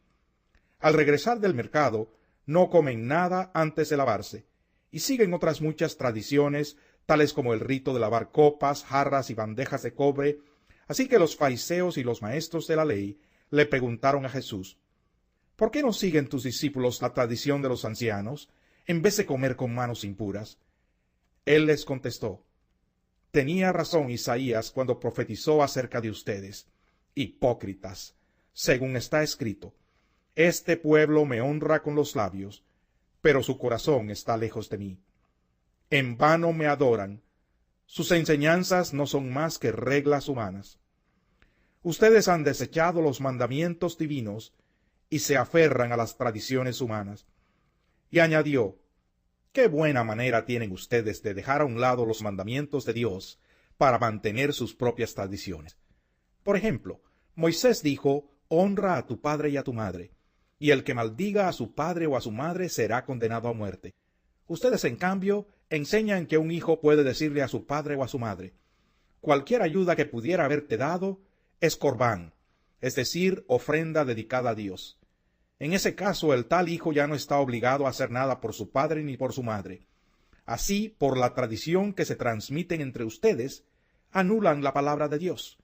Al regresar del mercado, no comen nada antes de lavarse, y siguen otras muchas tradiciones, tales como el rito de lavar copas, jarras y bandejas de cobre. Así que los fariseos y los maestros de la ley le preguntaron a Jesús: ¿por qué no siguen tus discípulos la tradición de los ancianos, en vez de comer con manos impuras? Él les contestó: tenía razón Isaías cuando profetizó acerca de ustedes, hipócritas, según está escrito: este pueblo me honra con los labios, pero su corazón está lejos de mí. En vano me adoran, sus enseñanzas no son más que reglas humanas. Ustedes han desechado los mandamientos divinos y se aferran a las tradiciones humanas. Y añadió: qué buena manera tienen ustedes de dejar a un lado los mandamientos de Dios para mantener sus propias tradiciones. Por ejemplo, Moisés dijo: honra a tu padre y a tu madre, y el que maldiga a su padre o a su madre será condenado a muerte. Ustedes, en cambio, enseñan que un hijo puede decirle a su padre o a su madre: cualquier ayuda que pudiera haberte dado es corbán, es decir, ofrenda dedicada a Dios. En ese caso, el tal hijo ya no está obligado a hacer nada por su padre ni por su madre. Así, por la tradición que se transmiten entre ustedes, anulan la palabra de Dios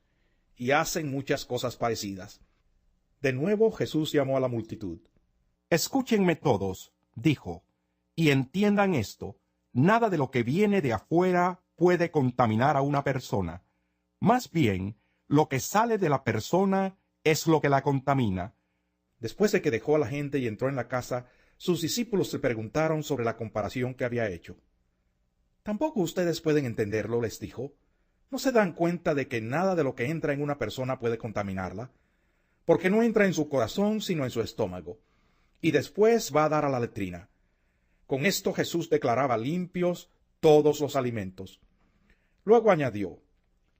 y hacen muchas cosas parecidas. De nuevo Jesús llamó a la multitud. Escúchenme todos, dijo, y entiendan esto: nada de lo que viene de afuera puede contaminar a una persona. Más bien, lo que sale de la persona es lo que la contamina. Después de que dejó a la gente y entró en la casa, sus discípulos le preguntaron sobre la comparación que había hecho. ¿Tampoco ustedes pueden entenderlo?, les dijo. ¿No se dan cuenta de que nada de lo que entra en una persona puede contaminarla? Porque no entra en su corazón sino en su estómago, y después va a dar a la letrina. Con esto Jesús declaraba limpios todos los alimentos. Luego añadió: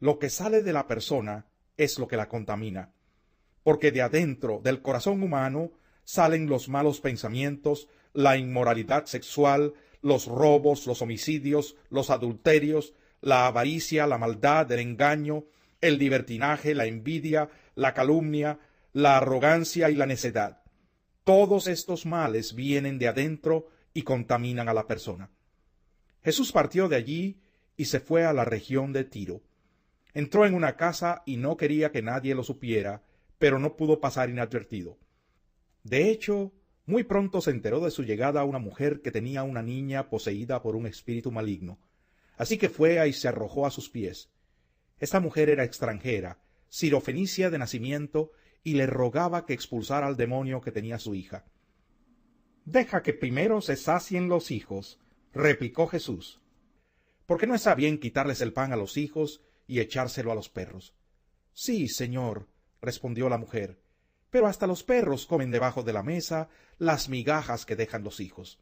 lo que sale de la persona es lo que la contamina, porque de adentro del corazón humano salen los malos pensamientos, la inmoralidad sexual, los robos, los homicidios, los adulterios, la avaricia, la maldad, el engaño, el libertinaje, la envidia, la calumnia, la arrogancia y la necedad. Todos estos males vienen de adentro y contaminan a la persona. Jesús partió de allí y se fue a la región de Tiro. Entró en una casa y no quería que nadie lo supiera, pero no pudo pasar inadvertido. De hecho, muy pronto se enteró de su llegada una mujer que tenía una niña poseída por un espíritu maligno. Así que fue y se arrojó a sus pies. Esta mujer era extranjera, sirofenicia de nacimiento, y le rogaba que expulsara al demonio que tenía su hija. «Deja que primero se sacien los hijos», replicó Jesús, «porque no está bien quitarles el pan a los hijos y echárselo a los perros». «Sí, Señor», respondió la mujer, «pero hasta los perros comen debajo de la mesa las migajas que dejan los hijos».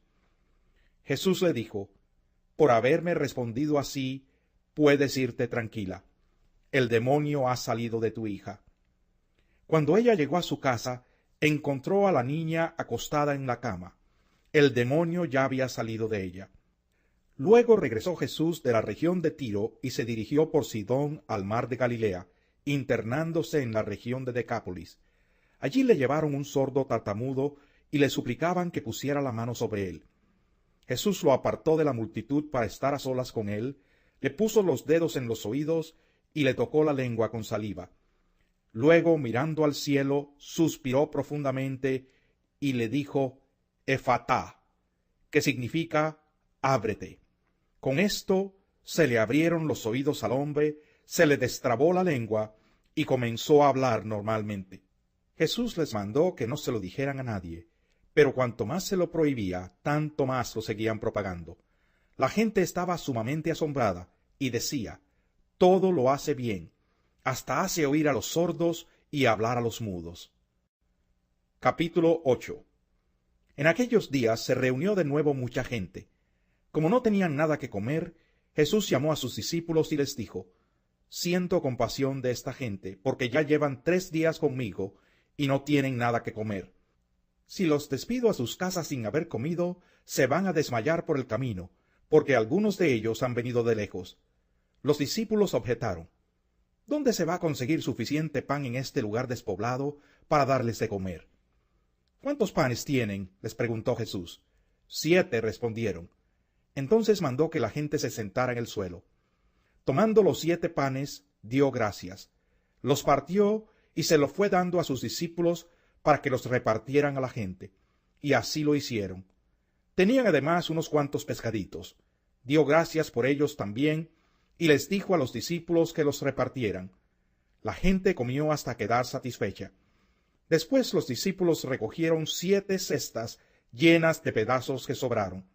Jesús le dijo: «Por haberme respondido así, puedes irte tranquila. El demonio ha salido de tu hija». Cuando ella llegó a su casa, encontró a la niña acostada en la cama. El demonio ya había salido de ella. Luego regresó Jesús de la región de Tiro y se dirigió por Sidón al mar de Galilea, internándose en la región de Decápolis. Allí le llevaron un sordo tartamudo y le suplicaban que pusiera la mano sobre él. Jesús lo apartó de la multitud para estar a solas con él, le puso los dedos en los oídos y le tocó la lengua con saliva. Luego, mirando al cielo, suspiró profundamente y le dijo: «Efatá», que significa «ábrete». Con esto se le abrieron los oídos al hombre, se le destrabó la lengua y comenzó a hablar normalmente. Jesús les mandó que no se lo dijeran a nadie, pero cuanto más se lo prohibía, tanto más lo seguían propagando. La gente estaba sumamente asombrada y decía: «Todo lo hace bien, hasta hace oír a los sordos y hablar a los mudos». Capítulo 8. En aquellos días se reunió de nuevo mucha gente. Como no tenían nada que comer, Jesús llamó a sus discípulos y les dijo: «Siento compasión de esta gente, porque ya llevan 3 días conmigo y no tienen nada que comer. Si los despido a sus casas sin haber comido, se van a desmayar por el camino, porque algunos de ellos han venido de lejos. Los discípulos objetaron: ¿Dónde se va a conseguir suficiente pan en este lugar despoblado para darles de comer? ¿Cuántos panes tienen?, les preguntó Jesús. 7, respondieron. Entonces mandó que la gente se sentara en el suelo. Tomando los 7 panes, dio gracias, los partió y se los fue dando a sus discípulos para que los repartieran a la gente. Y así lo hicieron. Tenían además unos cuantos pescaditos. Dio gracias por ellos también, y les dijo a los discípulos que los repartieran. La gente comió hasta quedar satisfecha. Después los discípulos recogieron 7 cestas llenas de pedazos que sobraron.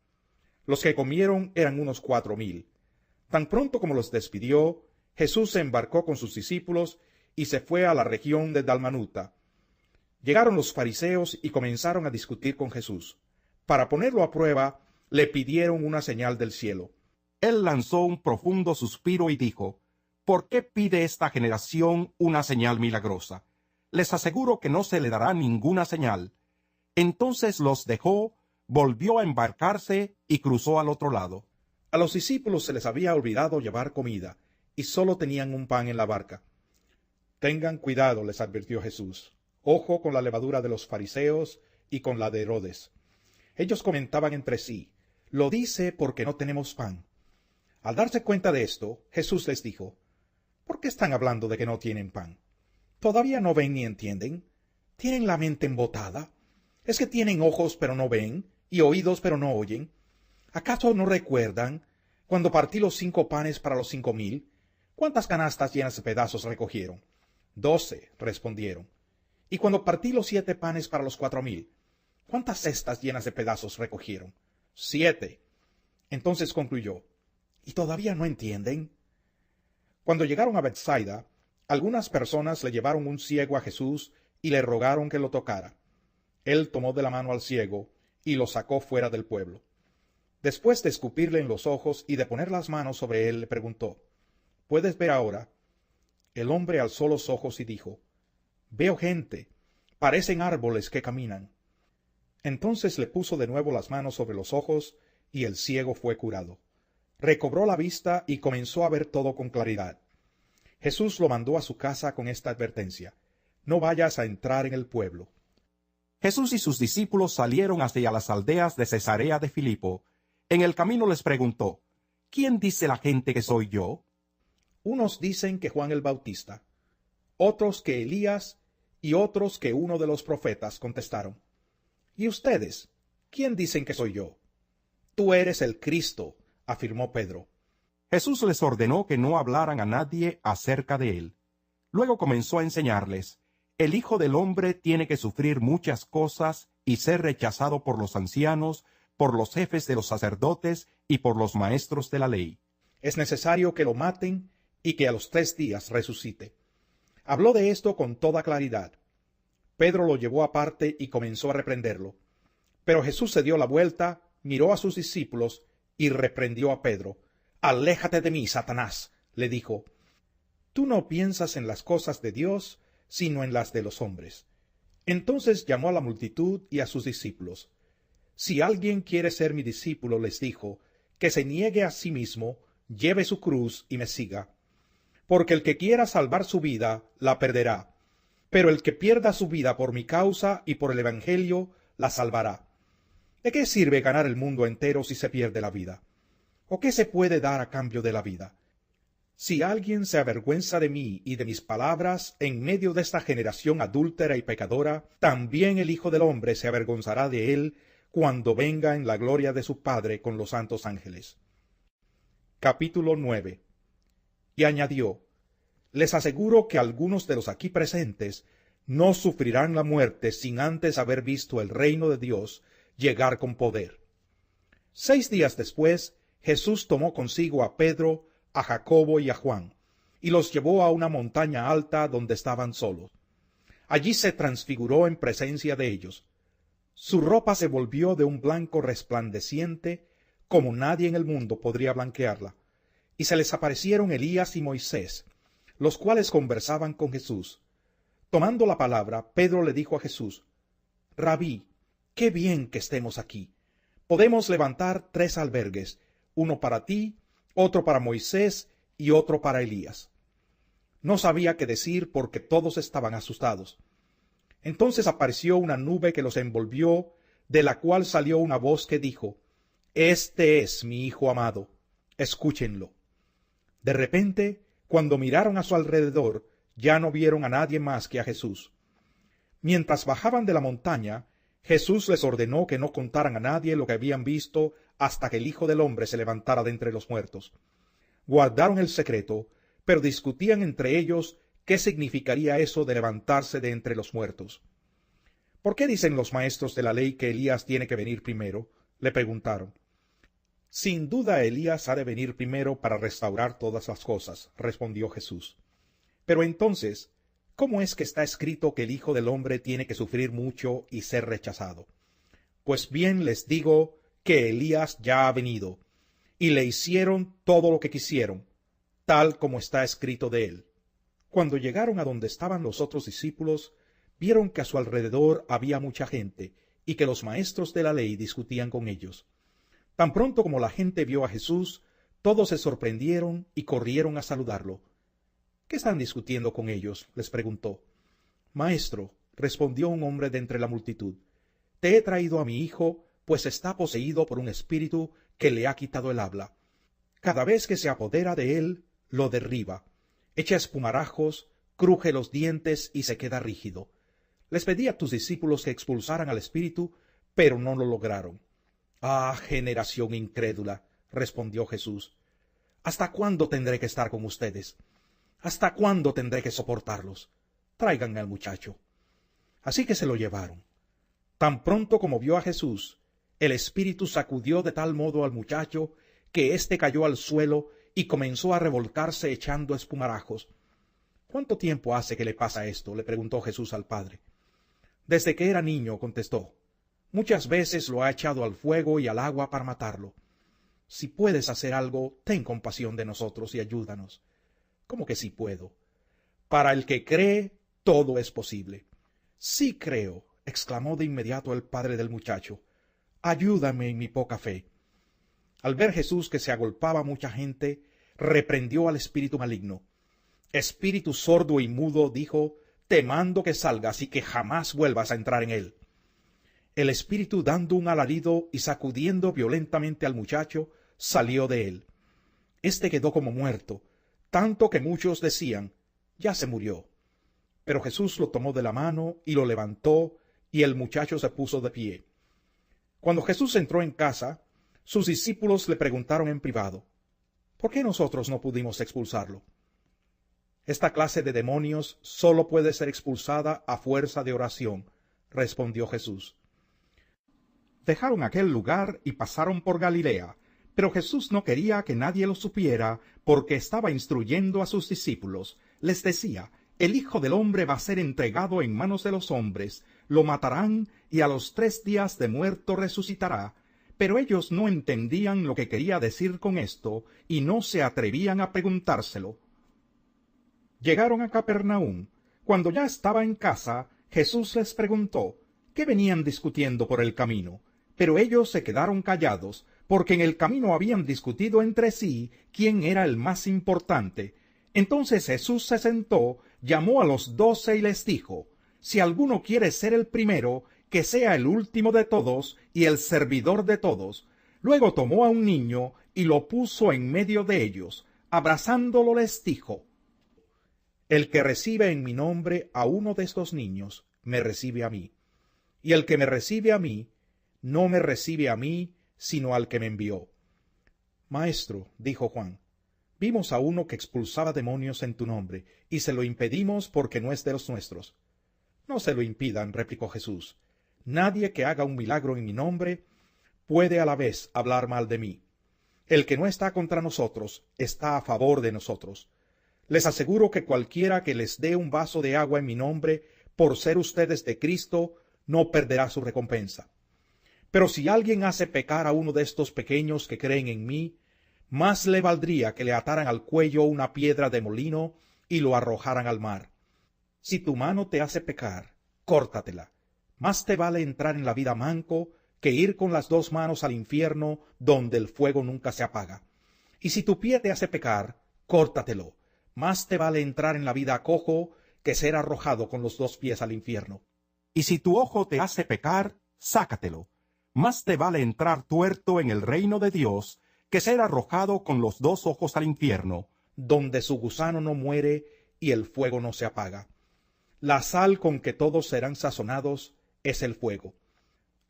Los que comieron eran unos 4,000. Tan pronto como los despidió, Jesús se embarcó con sus discípulos y se fue a la región de Dalmanuta. Llegaron los fariseos y comenzaron a discutir con Jesús. Para ponerlo a prueba, le pidieron una señal del cielo. Él lanzó un profundo suspiro y dijo: ¿Por qué pide esta generación una señal milagrosa? Les aseguro que no se le dará ninguna señal. Entonces los dejó, volvió a embarcarse y cruzó al otro lado. A los discípulos se les había olvidado llevar comida, y solo tenían un pan en la barca. Tengan cuidado, les advirtió Jesús. Ojo con la levadura de los fariseos y con la de Herodes. Ellos comentaban entre sí: lo dice porque no tenemos pan. Al darse cuenta de esto, Jesús les dijo: ¿por qué están hablando de que no tienen pan? ¿Todavía no ven ni entienden? ¿Tienen la mente embotada? ¿Es que tienen ojos pero no ven, y oídos pero no oyen? ¿Acaso no recuerdan cuando partí los 5 panes para los 5,000? ¿Cuántas canastas llenas de pedazos recogieron? 12, respondieron. ¿Y cuando partí los 7 panes para los 4,000? ¿Cuántas cestas llenas de pedazos recogieron? 7. Entonces concluyó: ¿y todavía no entienden? Cuando llegaron a Bethsaida, algunas personas le llevaron un ciego a Jesús y le rogaron que lo tocara. Él tomó de la mano al ciego y lo sacó fuera del pueblo. Después de escupirle en los ojos y de poner las manos sobre él, le preguntó: ¿puedes ver ahora? El hombre alzó los ojos y dijo: veo gente, parecen árboles que caminan. Entonces le puso de nuevo las manos sobre los ojos, y el ciego fue curado. Recobró la vista y comenzó a ver todo con claridad. Jesús lo mandó a su casa con esta advertencia: no vayas a entrar en el pueblo. Jesús y sus discípulos salieron hacia las aldeas de Cesarea de Filipo. En el camino les preguntó: ¿quién dice la gente que soy yo? Unos dicen que Juan el Bautista, otros que Elías, y otros que uno de los profetas, contestaron. ¿Y ustedes? ¿Quién dicen que soy yo? Tú eres el Cristo, afirmó Pedro. Jesús les ordenó que no hablaran a nadie acerca de él. Luego comenzó a enseñarles: el Hijo del Hombre tiene que sufrir muchas cosas y ser rechazado por los ancianos, por los jefes de los sacerdotes y por los maestros de la ley. Es necesario que lo maten y que a los 3 días resucite. Habló de esto con toda claridad. Pedro lo llevó aparte y comenzó a reprenderlo. Pero Jesús se dio la vuelta, miró a sus discípulos y reprendió a Pedro. «Aléjate de mí, Satanás», le dijo. «Tú no piensas en las cosas de Dios, sino en las de los hombres». Entonces llamó a la multitud y a sus discípulos. «Si alguien quiere ser mi discípulo», les dijo, «que se niegue a sí mismo, lleve su cruz y me siga. Porque el que quiera salvar su vida, la perderá. Pero el que pierda su vida por mi causa y por el Evangelio, la salvará. ¿De qué sirve ganar el mundo entero si se pierde la vida? ¿O qué se puede dar a cambio de la vida? Si alguien se avergüenza de mí y de mis palabras en medio de esta generación adúltera y pecadora, también el Hijo del Hombre se avergonzará de él cuando venga en la gloria de su Padre con los santos ángeles». Capítulo 9. Y añadió: «Les aseguro que algunos de los aquí presentes no sufrirán la muerte sin antes haber visto el reino de Dios llegar con poder». 6 días después, Jesús tomó consigo a Pedro, a Jacobo y a Juan, y los llevó a una montaña alta donde estaban solos. Allí se transfiguró en presencia de ellos. Su ropa se volvió de un blanco resplandeciente, como nadie en el mundo podría blanquearla, y se les aparecieron Elías y Moisés, los cuales conversaban con Jesús. Tomando la palabra, Pedro le dijo a Jesús: «Rabí, qué bien que estemos aquí. podemos levantar 3 albergues, uno para ti, otro para Moisés y otro para Elías. No sabía qué decir porque todos estaban asustados. Entonces apareció una nube que los envolvió, de la cual salió una voz que dijo: Este es mi Hijo amado, escúchenlo. De repente, cuando miraron a su alrededor, ya no vieron a nadie más que a Jesús. Mientras bajaban de la montaña, Jesús les ordenó que no contaran a nadie lo que habían visto hasta que el Hijo del Hombre se levantara de entre los muertos. Guardaron el secreto, pero discutían entre ellos qué significaría eso de levantarse de entre los muertos. ¿Por qué dicen los maestros de la ley que Elías tiene que venir primero?, le preguntaron. Sin duda Elías ha de venir primero para restaurar todas las cosas, respondió Jesús. Pero entonces, ¿cómo es que está escrito que el Hijo del Hombre tiene que sufrir mucho y ser rechazado? Pues bien les digo que Elías ya ha venido, y le hicieron todo lo que quisieron, tal como está escrito de él. Cuando llegaron a donde estaban los otros discípulos, vieron que a su alrededor había mucha gente, y que los maestros de la ley discutían con ellos. Tan pronto como la gente vio a Jesús, todos se sorprendieron y corrieron a saludarlo. ¿Qué están discutiendo con ellos?, les preguntó. Maestro, respondió un hombre de entre la multitud, te he traído a mi hijo, pues está poseído por un espíritu que le ha quitado el habla. Cada vez que se apodera de él, lo derriba, echa espumarajos, cruje los dientes y se queda rígido. Les pedí a tus discípulos que expulsaran al espíritu, pero no lo lograron. Ah, generación incrédula, respondió Jesús. ¿Hasta cuándo tendré que estar con ustedes? ¿Hasta cuándo tendré que soportarlos? Tráiganme al muchacho. Así que se lo llevaron. Tan pronto como vio a Jesús, el espíritu sacudió de tal modo al muchacho que éste cayó al suelo y comenzó a revolcarse echando espumarajos. ¿Cuánto tiempo hace que le pasa esto?, le preguntó Jesús al padre. Desde que era niño, contestó. Muchas veces lo ha echado al fuego y al agua para matarlo. Si puedes hacer algo, ten compasión de nosotros y ayúdanos. ¿Cómo que sí puedo? Para el que cree, todo es posible. Sí creo, exclamó de inmediato el padre del muchacho. Ayúdame en mi poca fe. Al ver Jesús que se agolpaba mucha gente, reprendió al espíritu maligno. Espíritu sordo y mudo, dijo, te mando que salgas y que jamás vuelvas a entrar en él. El espíritu, dando un alarido y sacudiendo violentamente al muchacho, salió de él. Este quedó como muerto, tanto que muchos decían, ya se murió. Pero Jesús lo tomó de la mano y lo levantó, y el muchacho se puso de pie. Cuando Jesús entró en casa, sus discípulos le preguntaron en privado, ¿por qué nosotros no pudimos expulsarlo? Esta clase de demonios sólo puede ser expulsada a fuerza de oración, respondió Jesús. Dejaron aquel lugar y pasaron por Galilea, pero Jesús no quería que nadie lo supiera, porque estaba instruyendo a sus discípulos. Les decía, el Hijo del Hombre va a ser entregado en manos de los hombres, lo matarán y a los 3 días de muerto resucitará. Pero ellos no entendían lo que quería decir con esto, y no se atrevían a preguntárselo. Llegaron a Capernaum. Cuando ya estaba en casa, Jesús les preguntó, ¿qué venían discutiendo por el camino? Pero ellos se quedaron callados, porque en el camino habían discutido entre sí quién era el más importante. Entonces Jesús se sentó, llamó a los 12 y les dijo, si alguno quiere ser el primero, que sea el último de todos y el servidor de todos. Luego tomó a un niño y lo puso en medio de ellos. Abrazándolo les dijo, el que recibe en mi nombre a uno de estos niños, me recibe a mí. Y el que me recibe a mí, no me recibe a mí, sino al que me envió. Maestro, dijo Juan, vimos a uno que expulsaba demonios en tu nombre, y se lo impedimos porque no es de los nuestros. No se lo impidan, replicó Jesús. Nadie que haga un milagro en mi nombre puede a la vez hablar mal de mí. El que no está contra nosotros está a favor de nosotros. Les aseguro que cualquiera que les dé un vaso de agua en mi nombre, por ser ustedes de Cristo, no perderá su recompensa. Pero si alguien hace pecar a uno de estos pequeños que creen en mí, más le valdría que le ataran al cuello una piedra de molino y lo arrojaran al mar. Si tu mano te hace pecar, córtatela. Más te vale entrar en la vida manco que ir con las dos manos al infierno, donde el fuego nunca se apaga. Y si tu pie te hace pecar, córtatelo. Más te vale entrar en la vida cojo que ser arrojado con los dos pies al infierno. Y si tu ojo te hace pecar, sácatelo. Más te vale entrar tuerto en el reino de Dios que ser arrojado con los dos ojos al infierno, donde su gusano no muere y el fuego no se apaga. La sal con que todos serán sazonados es el fuego.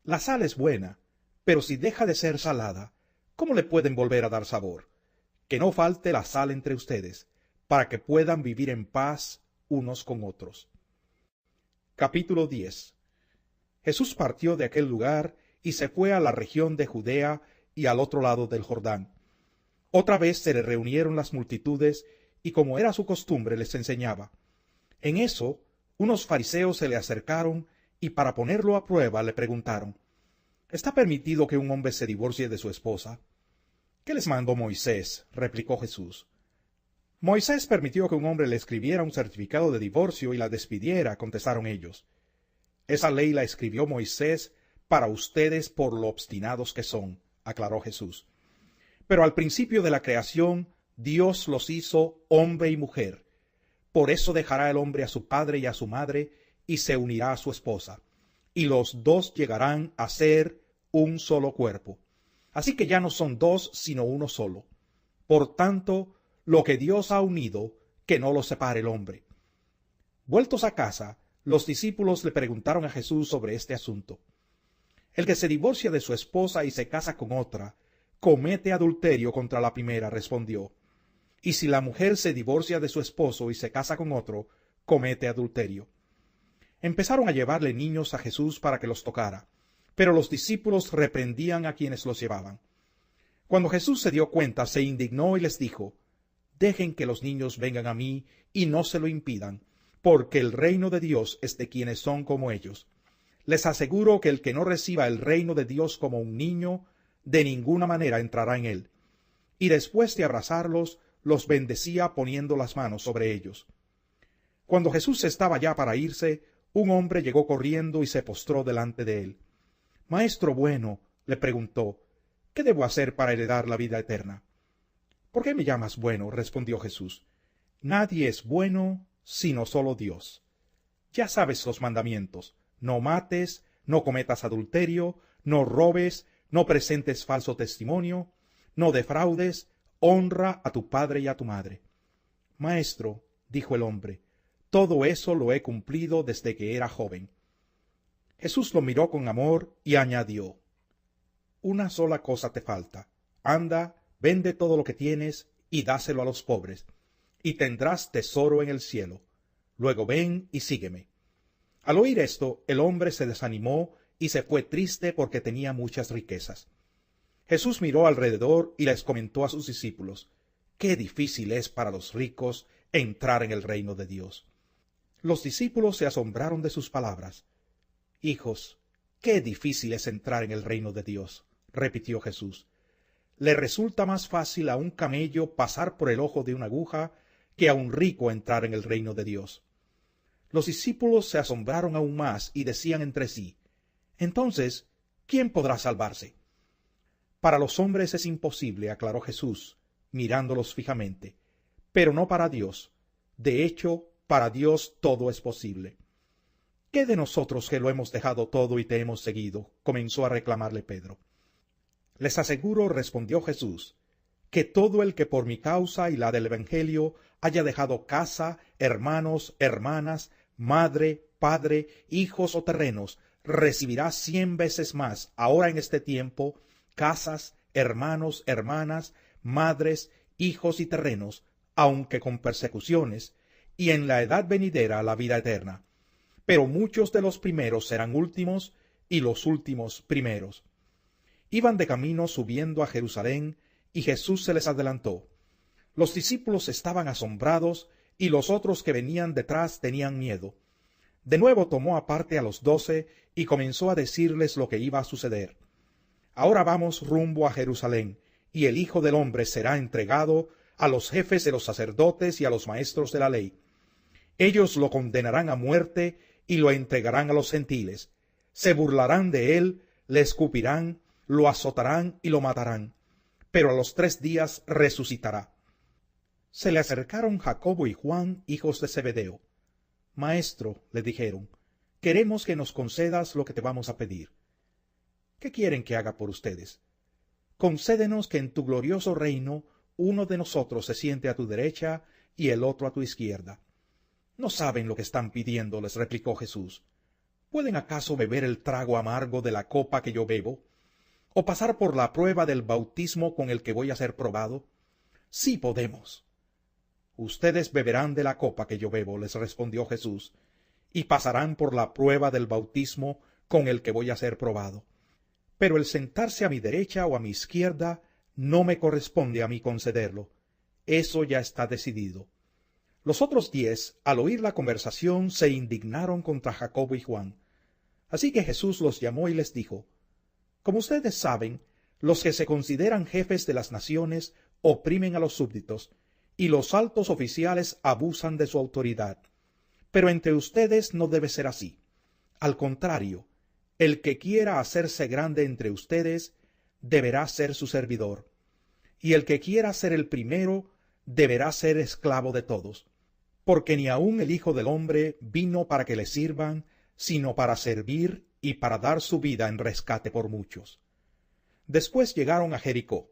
La sal es buena, pero si deja de ser salada, ¿cómo le pueden volver a dar sabor? Que no falte la sal entre ustedes, para que puedan vivir en paz unos con otros. Capítulo 10. Jesús partió de aquel lugar y se fue a la región de Judea y al otro lado del Jordán. Otra vez se le reunieron las multitudes, y como era su costumbre les enseñaba. En eso, unos fariseos se le acercaron, y para ponerlo a prueba le preguntaron: ¿Está permitido que un hombre se divorcie de su esposa? ¿Qué les mandó Moisés? Replicó Jesús. Moisés permitió que un hombre le escribiera un certificado de divorcio y la despidiera, contestaron ellos. Esa ley la escribió Moisés para ustedes por lo obstinados que son, aclaró Jesús. Pero al principio de la creación, Dios los hizo hombre y mujer. Por eso dejará el hombre a su padre y a su madre, y se unirá a su esposa, y los dos llegarán a ser un solo cuerpo. Así que ya no son dos, sino uno solo. Por tanto, lo que Dios ha unido, que no lo separe el hombre. Vueltos a casa, los discípulos le preguntaron a Jesús sobre este asunto. El que se divorcia de su esposa y se casa con otra, comete adulterio contra la primera, respondió. Y si la mujer se divorcia de su esposo y se casa con otro, comete adulterio. Empezaron a llevarle niños a Jesús para que los tocara, pero los discípulos reprendían a quienes los llevaban. Cuando Jesús se dio cuenta, se indignó y les dijo: Dejen que los niños vengan a mí y no se lo impidan, porque el reino de Dios es de quienes son como ellos. Les aseguro que el que no reciba el reino de Dios como un niño, de ninguna manera entrará en él. Y después de abrazarlos, los bendecía poniendo las manos sobre ellos. Cuando Jesús estaba ya para irse, un hombre llegó corriendo y se postró delante de él. Maestro bueno, le preguntó, ¿qué debo hacer para heredar la vida eterna? ¿Por qué me llamas bueno? Respondió Jesús. Nadie es bueno sino solo Dios. Ya sabes los mandamientos: no mates, no cometas adulterio, no robes, no presentes falso testimonio, no defraudes, honra a tu padre y a tu madre. Maestro, dijo el hombre, todo eso lo he cumplido desde que era joven. Jesús lo miró con amor y añadió: Una sola cosa te falta. Anda, vende todo lo que tienes y dáselo a los pobres, y tendrás tesoro en el cielo. Luego ven y sígueme. Al oír esto, el hombre se desanimó y se fue triste porque tenía muchas riquezas. Jesús miró alrededor y les comentó a sus discípulos: Qué difícil es para los ricos entrar en el reino de Dios. Los discípulos se asombraron de sus palabras. Hijos, qué difícil es entrar en el reino de Dios, repitió Jesús. Le resulta más fácil a un camello pasar por el ojo de una aguja que a un rico entrar en el reino de Dios. Los discípulos se asombraron aún más y decían entre sí: Entonces, ¿quién podrá salvarse? Para los hombres es imposible, aclaró Jesús, mirándolos fijamente, pero no para Dios. De hecho, para Dios todo es posible. ¿Qué de nosotros que lo hemos dejado todo y te hemos seguido? Comenzó a reclamarle Pedro. Les aseguro, respondió Jesús, que todo el que por mi causa y la del Evangelio haya dejado casa, hermanos, hermanas, madre, padre, hijos o terrenos, recibirá 100 veces más ahora en este tiempo, casas, hermanos, hermanas, madres, hijos y terrenos, aunque con persecuciones, y en la edad venidera la vida eterna. Pero muchos de los primeros serán últimos, y los últimos primeros. Iban de camino subiendo a Jerusalén, y Jesús se les adelantó. Los discípulos estaban asombrados, y los otros que venían detrás tenían miedo. De nuevo tomó aparte a los 12, y comenzó a decirles lo que iba a suceder. Ahora vamos rumbo a Jerusalén, y el Hijo del Hombre será entregado a los jefes de los sacerdotes y a los maestros de la ley. Ellos lo condenarán a muerte y lo entregarán a los gentiles. Se burlarán de él, le escupirán, lo azotarán y lo matarán, pero a los 3 días resucitará. Se le acercaron Jacobo y Juan, hijos de Zebedeo. Maestro, le dijeron, queremos que nos concedas lo que te vamos a pedir. ¿Qué quieren que haga por ustedes? Concédenos que en tu glorioso reino uno de nosotros se siente a tu derecha y el otro a tu izquierda. No saben lo que están pidiendo, les replicó Jesús. ¿Pueden acaso beber el trago amargo de la copa que yo bebo? ¿O pasar por la prueba del bautismo con el que voy a ser probado? Sí podemos. Ustedes beberán de la copa que yo bebo, les respondió Jesús, y pasarán por la prueba del bautismo con el que voy a ser probado. Pero el sentarse a mi derecha o a mi izquierda no me corresponde a mí concederlo. Eso ya está decidido. Los otros 10, al oír la conversación, se indignaron contra Jacobo y Juan. Así que Jesús los llamó y les dijo, como ustedes saben, los que se consideran jefes de las naciones oprimen a los súbditos, y los altos oficiales abusan de su autoridad. Pero entre ustedes no debe ser así. Al contrario, el que quiera hacerse grande entre ustedes, deberá ser su servidor. Y el que quiera ser el primero, deberá ser esclavo de todos. Porque ni aun el Hijo del Hombre vino para que le sirvan, sino para servir y para dar su vida en rescate por muchos. Después llegaron a Jericó.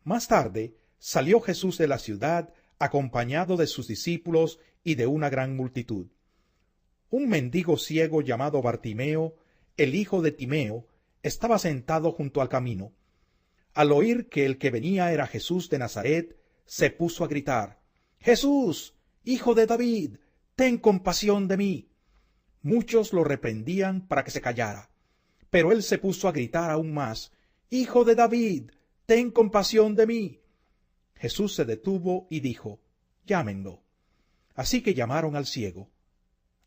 Más tarde salió Jesús de la ciudad, acompañado de sus discípulos y de una gran multitud. Un mendigo ciego llamado Bartimeo, el hijo de Timeo, estaba sentado junto al camino. Al oír que el que venía era Jesús de Nazaret, se puso a gritar, «Jesús, hijo de David, ten compasión de mí». Muchos lo reprendían para que se callara, pero él se puso a gritar aún más, «Hijo de David, ten compasión de mí». Jesús se detuvo y dijo, «Llámenlo». Así que llamaron al ciego.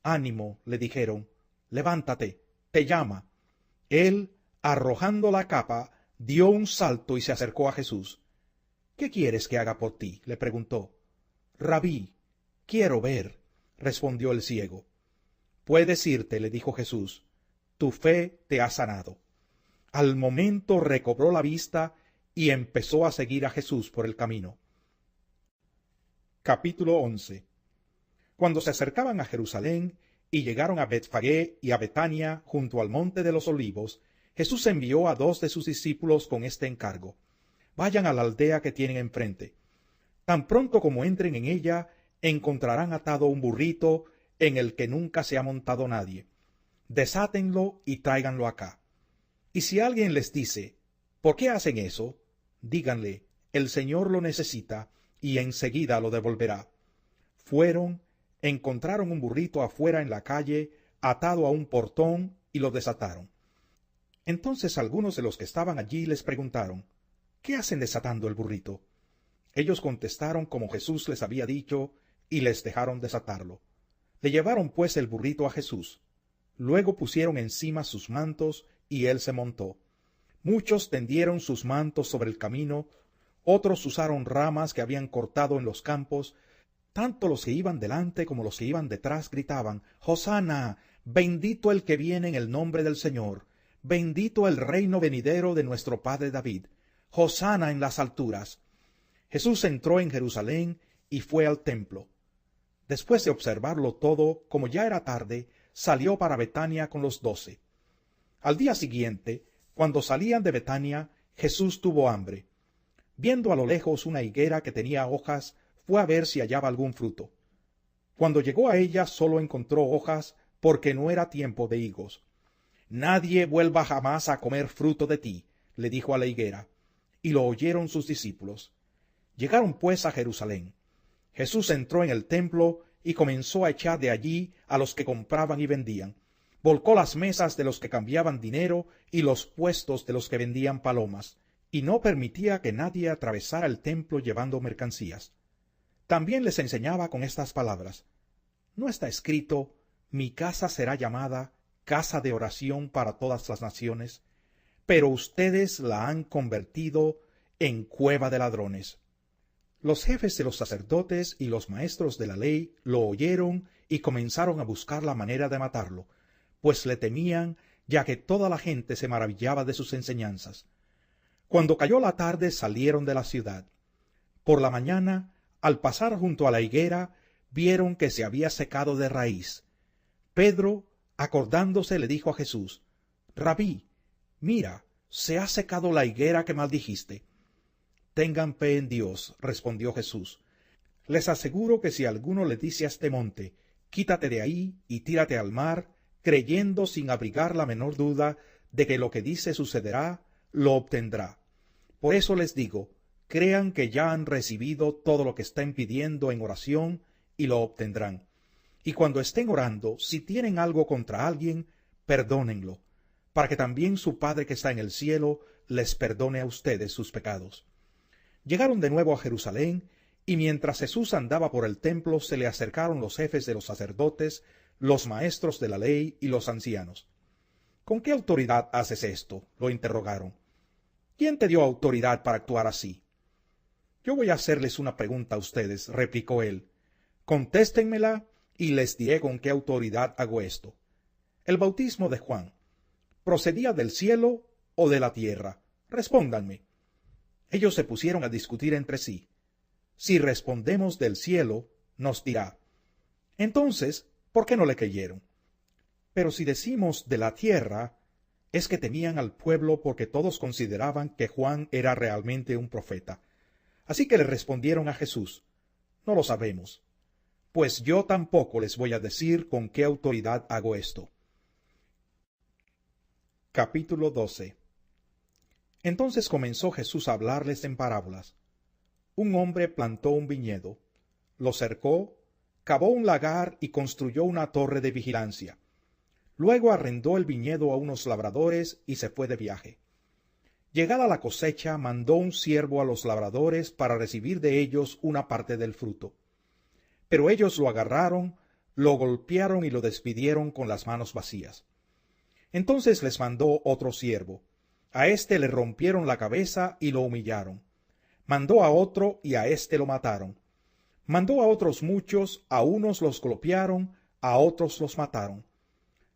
«Ánimo», le dijeron, «levántate, te llama». Él, arrojando la capa, dio un salto y se acercó a Jesús. «¿Qué quieres que haga por ti?», le preguntó. «Rabí, quiero ver», respondió el ciego. «Puedes irte», le dijo Jesús, «tu fe te ha sanado». Al momento recobró la vista y empezó a seguir a Jesús por el camino. Capítulo 11. Cuando se acercaban a Jerusalén y llegaron a Betfagé y a Betania junto al monte de los Olivos, Jesús envió a 2 de sus discípulos con este encargo: vayan a la aldea que tienen enfrente. Tan pronto como entren en ella, encontrarán atado un burrito en el que nunca se ha montado nadie. Desátenlo y tráiganlo acá. Y si alguien les dice, ¿por qué hacen eso?, díganle, el Señor lo necesita y enseguida lo devolverá. Fueron, encontraron un burrito afuera en la calle, atado a un portón, y lo desataron. Entonces algunos de los que estaban allí les preguntaron, ¿qué hacen desatando el burrito? Ellos contestaron como Jesús les había dicho, y les dejaron desatarlo. Le llevaron pues el burrito a Jesús. Luego pusieron encima sus mantos, y él se montó. Muchos tendieron sus mantos sobre el camino, otros usaron ramas que habían cortado en los campos. Tanto los que iban delante como los que iban detrás gritaban, «Hosana, bendito el que viene en el nombre del Señor, bendito el reino venidero de nuestro padre David, Hosana en las alturas». Jesús entró en Jerusalén y fue al templo. Después de observarlo todo, como ya era tarde, salió para Betania con los 12. Al día siguiente, cuando salían de Betania, Jesús tuvo hambre. Viendo a lo lejos una higuera que tenía hojas, fue a ver si hallaba algún fruto. Cuando llegó a ella, sólo encontró hojas, porque no era tiempo de higos. «Nadie vuelva jamás a comer fruto de ti», le dijo a la higuera, y lo oyeron sus discípulos. Llegaron pues a Jerusalén. Jesús entró en el templo y comenzó a echar de allí a los que compraban y vendían. Volcó las mesas de los que cambiaban dinero y los puestos de los que vendían palomas, y no permitía que nadie atravesara el templo llevando mercancías. También les enseñaba con estas palabras: ¿no está escrito, mi casa será llamada casa de oración para todas las naciones? Pero ustedes la han convertido en cueva de ladrones. Los jefes de los sacerdotes y los maestros de la ley lo oyeron y comenzaron a buscar la manera de matarlo, pues le temían ya que toda la gente se maravillaba de sus enseñanzas. Cuando cayó la tarde salieron de la ciudad. Por la mañana, al pasar junto a la higuera, vieron que se había secado de raíz. Pedro, acordándose, le dijo a Jesús: Rabí, mira, se ha secado la higuera que maldijiste. Tengan fe en Dios, respondió Jesús. Les aseguro que si alguno le dice a este monte: quítate de ahí y tírate al mar, creyendo sin abrigar la menor duda de que lo que dice sucederá, lo obtendrá. Por eso les digo, crean que ya han recibido todo lo que estén pidiendo en oración y lo obtendrán. Y cuando estén orando, si tienen algo contra alguien, perdónenlo, para que también su Padre que está en el cielo les perdone a ustedes sus pecados. Llegaron de nuevo a Jerusalén, y mientras Jesús andaba por el templo, se le acercaron los jefes de los sacerdotes, los maestros de la ley y los ancianos. ¿Con qué autoridad haces esto?, lo interrogaron. ¿Quién te dio autoridad para actuar así? Yo voy a hacerles una pregunta a ustedes, replicó él. Contéstenmela y les diré con qué autoridad hago esto. El bautismo de Juan, ¿procedía del cielo o de la tierra? Respóndanme. Ellos se pusieron a discutir entre sí. Si respondemos del cielo, nos dirá: entonces, ¿por qué no le creyeron? Pero si decimos de la tierra, es que temían al pueblo porque todos consideraban que Juan era realmente un profeta. Así que le respondieron a Jesús: no lo sabemos. Pues yo tampoco les voy a decir con qué autoridad hago esto. Capítulo 12. Entonces comenzó Jesús a hablarles en parábolas. Un hombre plantó un viñedo, lo cercó, cavó un lagar y construyó una torre de vigilancia. Luego arrendó el viñedo a unos labradores y se fue de viaje. Llegada la cosecha, mandó un siervo a los labradores para recibir de ellos una parte del fruto. Pero ellos lo agarraron, lo golpearon y lo despidieron con las manos vacías. Entonces les mandó otro siervo. A éste le rompieron la cabeza y lo humillaron. Mandó a otro y a éste lo mataron. Mandó a otros muchos, a unos los golpearon, a otros los mataron.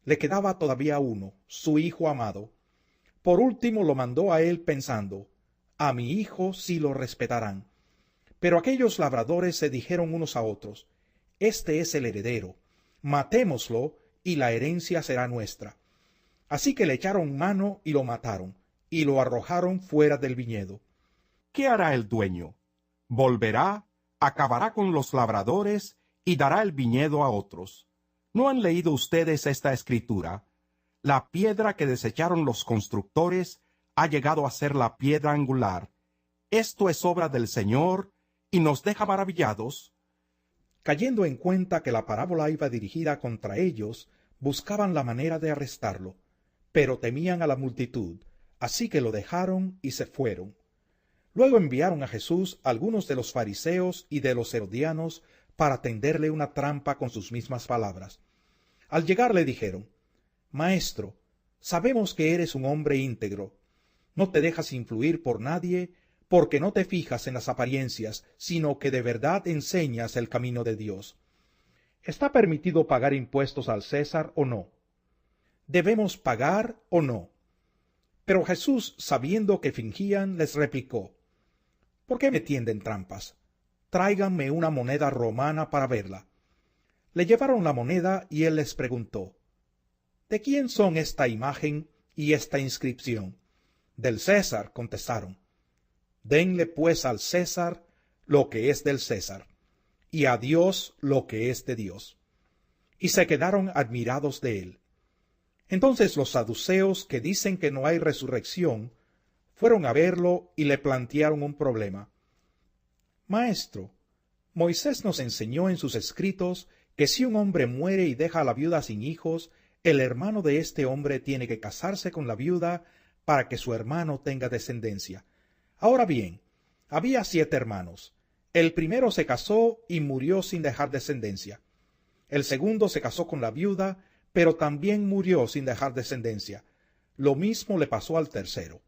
Le quedaba todavía uno, su hijo amado. Por último lo mandó a él pensando: a mi hijo sí lo respetarán. Pero aquellos labradores se dijeron unos a otros: este es el heredero, matémoslo y la herencia será nuestra. Así que le echaron mano y lo mataron, y lo arrojaron fuera del viñedo. ¿Qué hará el dueño? Volverá, acabará con los labradores y dará el viñedo a otros. ¿No han leído ustedes esta escritura? La piedra que desecharon los constructores ha llegado a ser la piedra angular. Esto es obra del Señor y nos deja maravillados. Cayendo en cuenta que la parábola iba dirigida contra ellos, buscaban la manera de arrestarlo, pero temían a la multitud, así que lo dejaron y se fueron. Luego enviaron a Jesús algunos de los fariseos y de los herodianos para tenderle una trampa con sus mismas palabras. Al llegar le dijeron: Maestro, sabemos que eres un hombre íntegro. No te dejas influir por nadie, porque no te fijas en las apariencias, sino que de verdad enseñas el camino de Dios. ¿Está permitido pagar impuestos al César o no? ¿Debemos pagar o no? Pero Jesús, sabiendo que fingían, les replicó: ¿por qué me tienden trampas? Tráiganme una moneda romana para verla. Le llevaron la moneda y él les preguntó: ¿de quién son esta imagen y esta inscripción? Del César, contestaron. Denle pues al César lo que es del César, y a Dios lo que es de Dios. Y se quedaron admirados de él. Entonces los saduceos, que dicen que no hay resurrección, fueron a verlo y le plantearon un problema. Maestro, Moisés nos enseñó en sus escritos que si un hombre muere y deja a la viuda sin hijos, el hermano de este hombre tiene que casarse con la viuda para que su hermano tenga descendencia. Ahora bien, había 7 hermanos. El primero se casó y murió sin dejar descendencia. El segundo se casó con la viuda, pero también murió sin dejar descendencia. Lo mismo le pasó al tercero.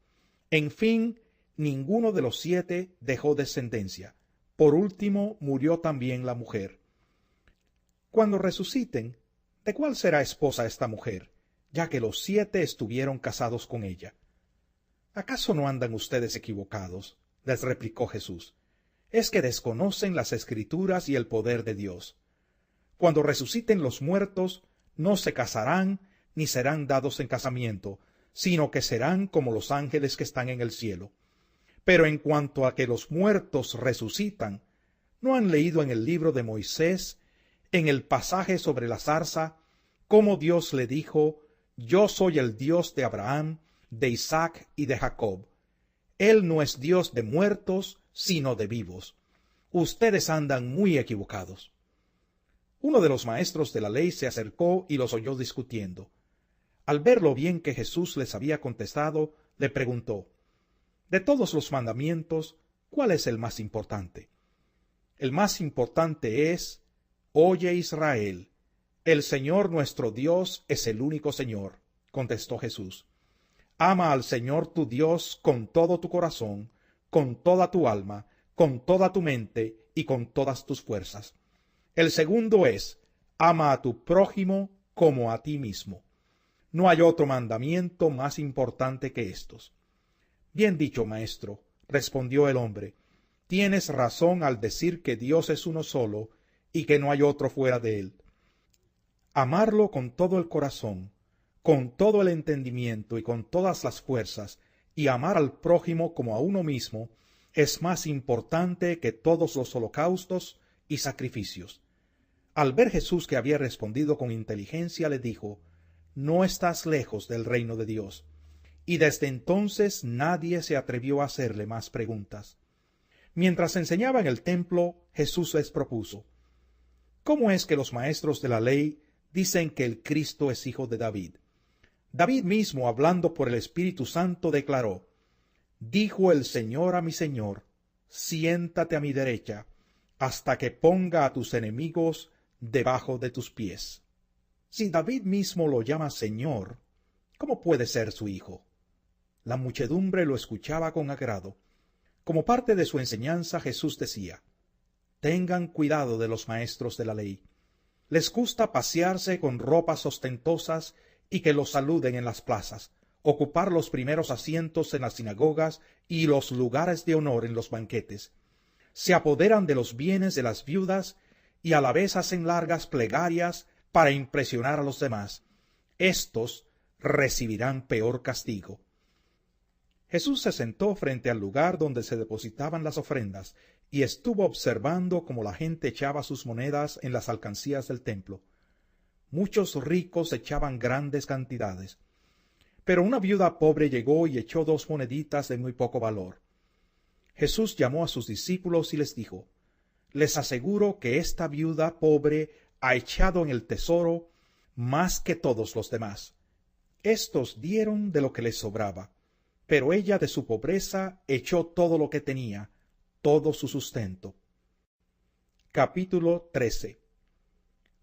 En fin, ninguno de los 7 dejó descendencia. Por último, murió también la mujer. Cuando resuciten, ¿de cuál será esposa esta mujer? ya que los 7 estuvieron casados con ella. ¿Acaso no andan ustedes equivocados?, les replicó Jesús. Es que desconocen las Escrituras y el poder de Dios. Cuando resuciten los muertos, no se casarán ni serán dados en casamiento, sino que serán como los ángeles que están en el cielo. Pero en cuanto a que los muertos resucitan, ¿no han leído en el libro de Moisés, en el pasaje sobre la zarza, cómo Dios le dijo: Yo soy el Dios de Abraham, de Isaac y de Jacob? Él no es Dios de muertos, sino de vivos. Ustedes andan muy equivocados. Uno de los maestros de la ley se acercó y los oyó discutiendo. Al ver lo bien que Jesús les había contestado, le preguntó: De todos los mandamientos, ¿cuál es el más importante? El más importante es: Oye, Israel, el Señor nuestro Dios es el único Señor, contestó Jesús. Ama al Señor tu Dios con todo tu corazón, con toda tu alma, con toda tu mente y con todas tus fuerzas. El segundo es: ama a tu prójimo como a ti mismo. No hay otro mandamiento más importante que estos. Bien dicho, maestro, respondió el hombre. Tienes razón al decir que Dios es uno solo y que no hay otro fuera de él. Amarlo con todo el corazón, con todo el entendimiento y con todas las fuerzas, y amar al prójimo como a uno mismo, es más importante que todos los holocaustos y sacrificios. Al ver Jesús que había respondido con inteligencia, le dijo: No estás lejos del reino de Dios. Y desde entonces nadie se atrevió a hacerle más preguntas. Mientras enseñaba en el templo, Jesús les propuso: ¿Cómo es que los maestros de la ley dicen que el Cristo es hijo de David? David mismo, hablando por el Espíritu Santo, declaró: Dijo el Señor a mi Señor: Siéntate a mi derecha, hasta que ponga a tus enemigos debajo de tus pies. Si David mismo lo llama Señor, ¿cómo puede ser su hijo? La muchedumbre lo escuchaba con agrado. Como parte de su enseñanza, Jesús decía: Tengan cuidado de los maestros de la ley. Les gusta pasearse con ropas ostentosas y que los saluden en las plazas, ocupar los primeros asientos en las sinagogas y los lugares de honor en los banquetes. Se apoderan de los bienes de las viudas y a la vez hacen largas plegarias para impresionar a los demás. Estos recibirán peor castigo. Jesús se sentó frente al lugar donde se depositaban las ofrendas y estuvo observando cómo la gente echaba sus monedas en las alcancías del templo. Muchos ricos echaban grandes cantidades, pero una viuda pobre llegó y echó 2 moneditas de muy poco valor. Jesús llamó a sus discípulos y les dijo: Les aseguro que esta viuda pobre ha echado en el tesoro más que todos los demás. Estos dieron de lo que les sobraba, pero ella de su pobreza echó todo lo que tenía, todo su sustento. Capítulo 13.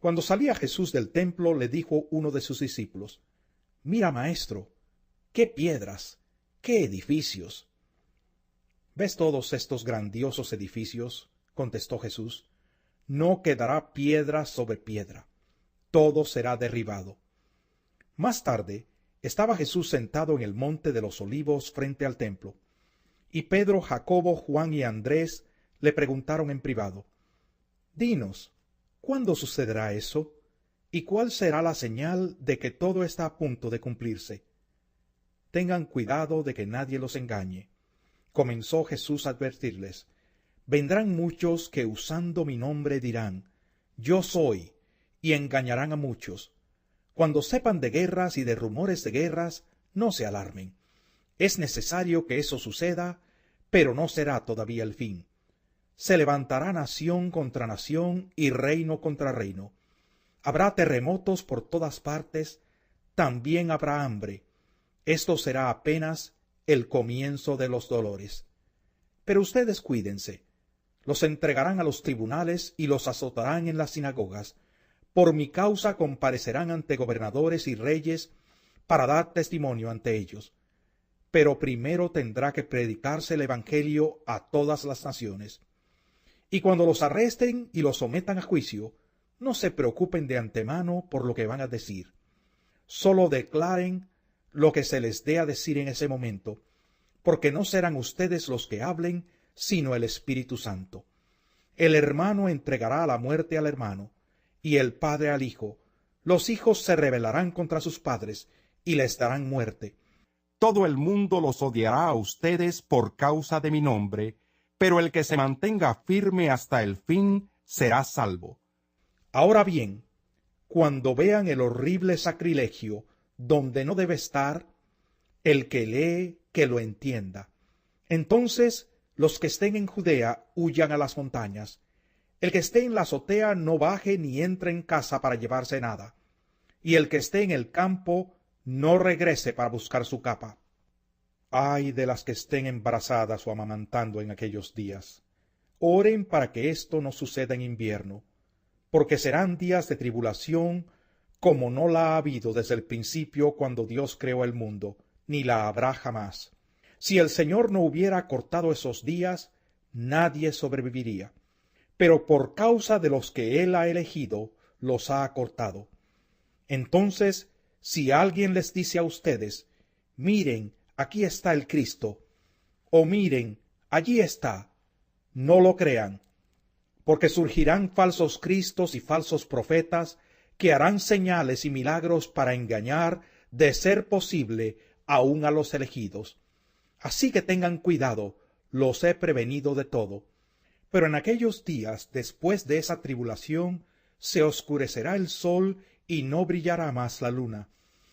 Cuando salía Jesús del templo, le dijo uno de sus discípulos: Mira, maestro, qué piedras, qué edificios. ¿Ves todos estos grandiosos edificios?, contestó Jesús. No quedará piedra sobre piedra, todo será derribado. Más tarde, estaba Jesús sentado en el monte de los Olivos frente al templo, y Pedro, Jacobo, Juan y Andrés le preguntaron en privado: Dinos, ¿cuándo sucederá eso? ¿Y cuál será la señal de que todo está a punto de cumplirse? Tengan cuidado de que nadie los engañe. Comenzó Jesús a advertirles: Vendrán muchos que usando mi nombre dirán: Yo soy, y engañarán a muchos. Cuando sepan de guerras y de rumores de guerras, no se alarmen. Es necesario que eso suceda, pero no será todavía el fin. Se levantará nación contra nación y reino contra reino. Habrá terremotos por todas partes, también habrá hambre. Esto será apenas el comienzo de los dolores. Pero ustedes cuídense. Los entregarán a los tribunales y los azotarán en las sinagogas. Por mi causa comparecerán ante gobernadores y reyes para dar testimonio ante ellos. Pero primero tendrá que predicarse el evangelio a todas las naciones. Y cuando los arresten y los sometan a juicio, no se preocupen de antemano por lo que van a decir. solo declaren lo que se les dé a decir en ese momento, porque no serán ustedes los que hablen, sino el Espíritu Santo. El hermano entregará a la muerte al hermano, y el padre al hijo. Los hijos se rebelarán contra sus padres, y les darán muerte. Todo el mundo los odiará a ustedes por causa de mi nombre, pero el que se mantenga firme hasta el fin será salvo. Ahora bien, cuando vean el horrible sacrilegio donde no debe estar, el que lee, que lo entienda. Entonces los que estén en Judea huyan a las montañas. El que esté en la azotea no baje ni entre en casa para llevarse nada. Y el que esté en el campo no regrese para buscar su capa. Ay de las que estén embarazadas o amamantando en aquellos días. Oren para que esto no suceda en invierno, porque serán días de tribulación como no la ha habido desde el principio cuando Dios creó el mundo, ni la habrá jamás. Si el Señor no hubiera cortado esos días, nadie sobreviviría. Pero por causa de los que Él ha elegido, los ha acortado. Entonces, si alguien les dice a ustedes, miren, aquí está el Cristo, o miren, allí está, no lo crean, porque surgirán falsos cristos y falsos profetas que harán señales y milagros para engañar, de ser posible, aun a los elegidos. Así que tengan cuidado, los he prevenido de todo. Pero en aquellos días, después de esa tribulación, se oscurecerá el sol y no brillará más la luna.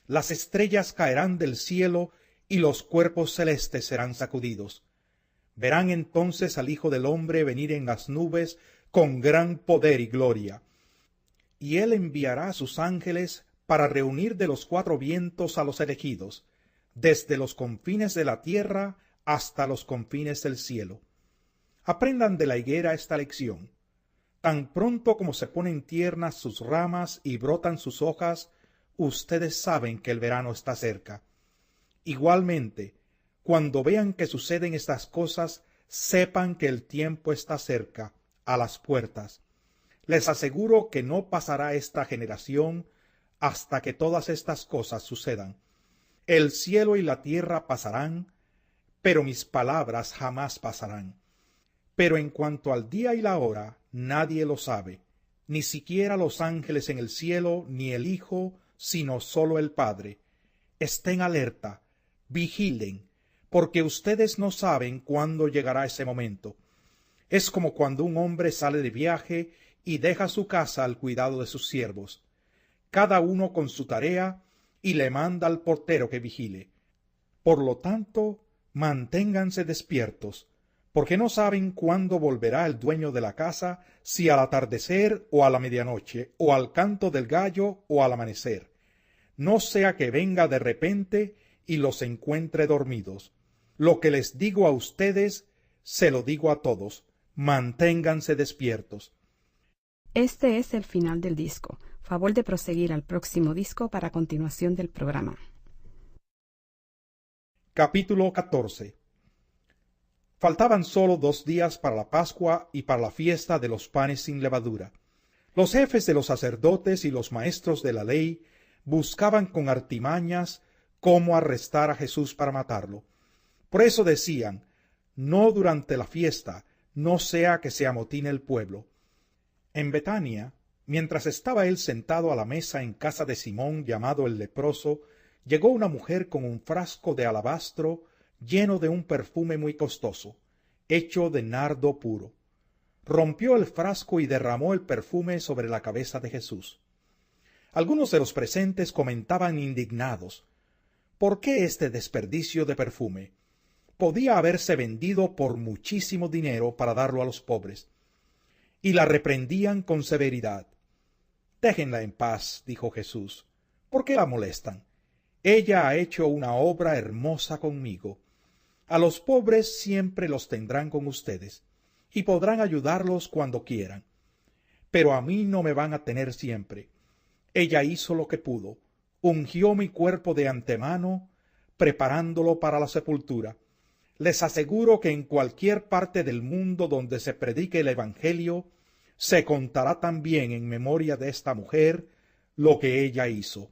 Las estrellas caerán del cielo y los cuerpos celestes serán sacudidos. Verán entonces al Hijo del Hombre venir en las nubes con gran poder y gloria. Y él enviará a sus ángeles para reunir de los cuatro vientos a los elegidos, desde los confines de la tierra hasta los confines del cielo. Aprendan de la higuera esta lección. Tan pronto como se ponen tiernas sus ramas y brotan sus hojas, ustedes saben que el verano está cerca. Igualmente, cuando vean que suceden estas cosas, sepan que el tiempo está cerca, a las puertas. Les aseguro que no pasará esta generación hasta que todas estas cosas sucedan. El cielo y la tierra pasarán, pero mis palabras jamás pasarán. Pero en cuanto al día y la hora, nadie lo sabe, ni siquiera los ángeles en el cielo, ni el Hijo, sino solo el Padre. Estén alerta, vigilen, porque ustedes no saben cuándo llegará ese momento. Es como cuando un hombre sale de viaje y deja su casa al cuidado de sus siervos, cada uno con su tarea, y le manda al portero que vigile. Por lo tanto, manténganse despiertos, porque no saben cuándo volverá el dueño de la casa, si al atardecer o a la medianoche, o al canto del gallo o al amanecer. No sea que venga de repente y los encuentre dormidos. Lo que les digo a ustedes, se lo digo a todos, manténganse despiertos. Este es el final del disco. Favor de proseguir al próximo disco para continuación del programa. Capítulo 14. Faltaban solo 2 días para la Pascua y para la fiesta de los panes sin levadura. Los jefes de los sacerdotes y los maestros de la ley buscaban con artimañas cómo arrestar a Jesús para matarlo. Por eso decían, no durante la fiesta, no sea que se amotine el pueblo. En Betania, mientras estaba él sentado a la mesa en casa de Simón llamado el leproso, llegó una mujer con un frasco de alabastro lleno de un perfume muy costoso, hecho de nardo puro. Rompió el frasco y derramó el perfume sobre la cabeza de Jesús. Algunos de los presentes comentaban indignados, ¿por qué este desperdicio de perfume? Podía haberse vendido por muchísimo dinero para darlo a los pobres. Y la reprendían con severidad. Déjenla en paz, dijo Jesús. ¿Por qué la molestan? Ella ha hecho una obra hermosa conmigo. A los pobres siempre los tendrán con ustedes, y podrán ayudarlos cuando quieran. Pero a mí no me van a tener siempre. Ella hizo lo que pudo, ungió mi cuerpo de antemano, preparándolo para la sepultura. Les aseguro que en cualquier parte del mundo donde se predique el Evangelio, se contará también en memoria de esta mujer lo que ella hizo.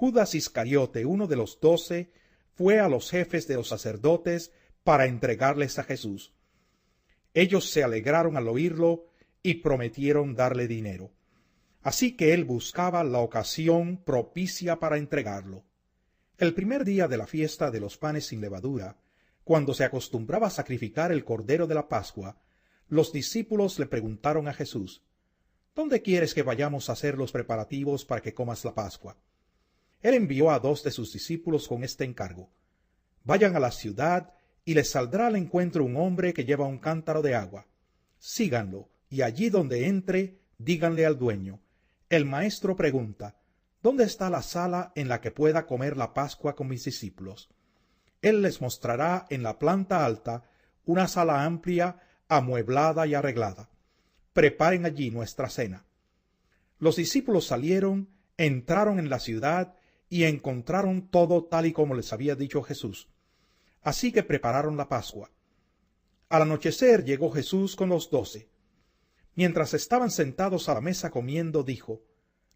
Judas Iscariote, uno de los 12, fue a los jefes de los sacerdotes para entregarles a Jesús. Ellos se alegraron al oírlo y prometieron darle dinero. Así que él buscaba la ocasión propicia para entregarlo. El primer día de la fiesta de los panes sin levadura, cuando se acostumbraba a sacrificar el cordero de la Pascua, los discípulos le preguntaron a Jesús: ¿Dónde quieres que vayamos a hacer los preparativos para que comas la Pascua? Él envió a 2 de sus discípulos con este encargo: vayan a la ciudad y les saldrá al encuentro un hombre que lleva un cántaro de agua. Síganlo, y allí donde entre, díganle al dueño: el maestro pregunta, ¿dónde está la sala en la que pueda comer la Pascua con mis discípulos? Él les mostrará en la planta alta una sala amplia, amueblada y arreglada. Preparen allí nuestra cena. Los discípulos salieron, entraron en la ciudad y encontraron todo tal y como les había dicho Jesús. Así que prepararon la Pascua. Al anochecer llegó Jesús con los 12. Mientras estaban sentados a la mesa comiendo, dijo: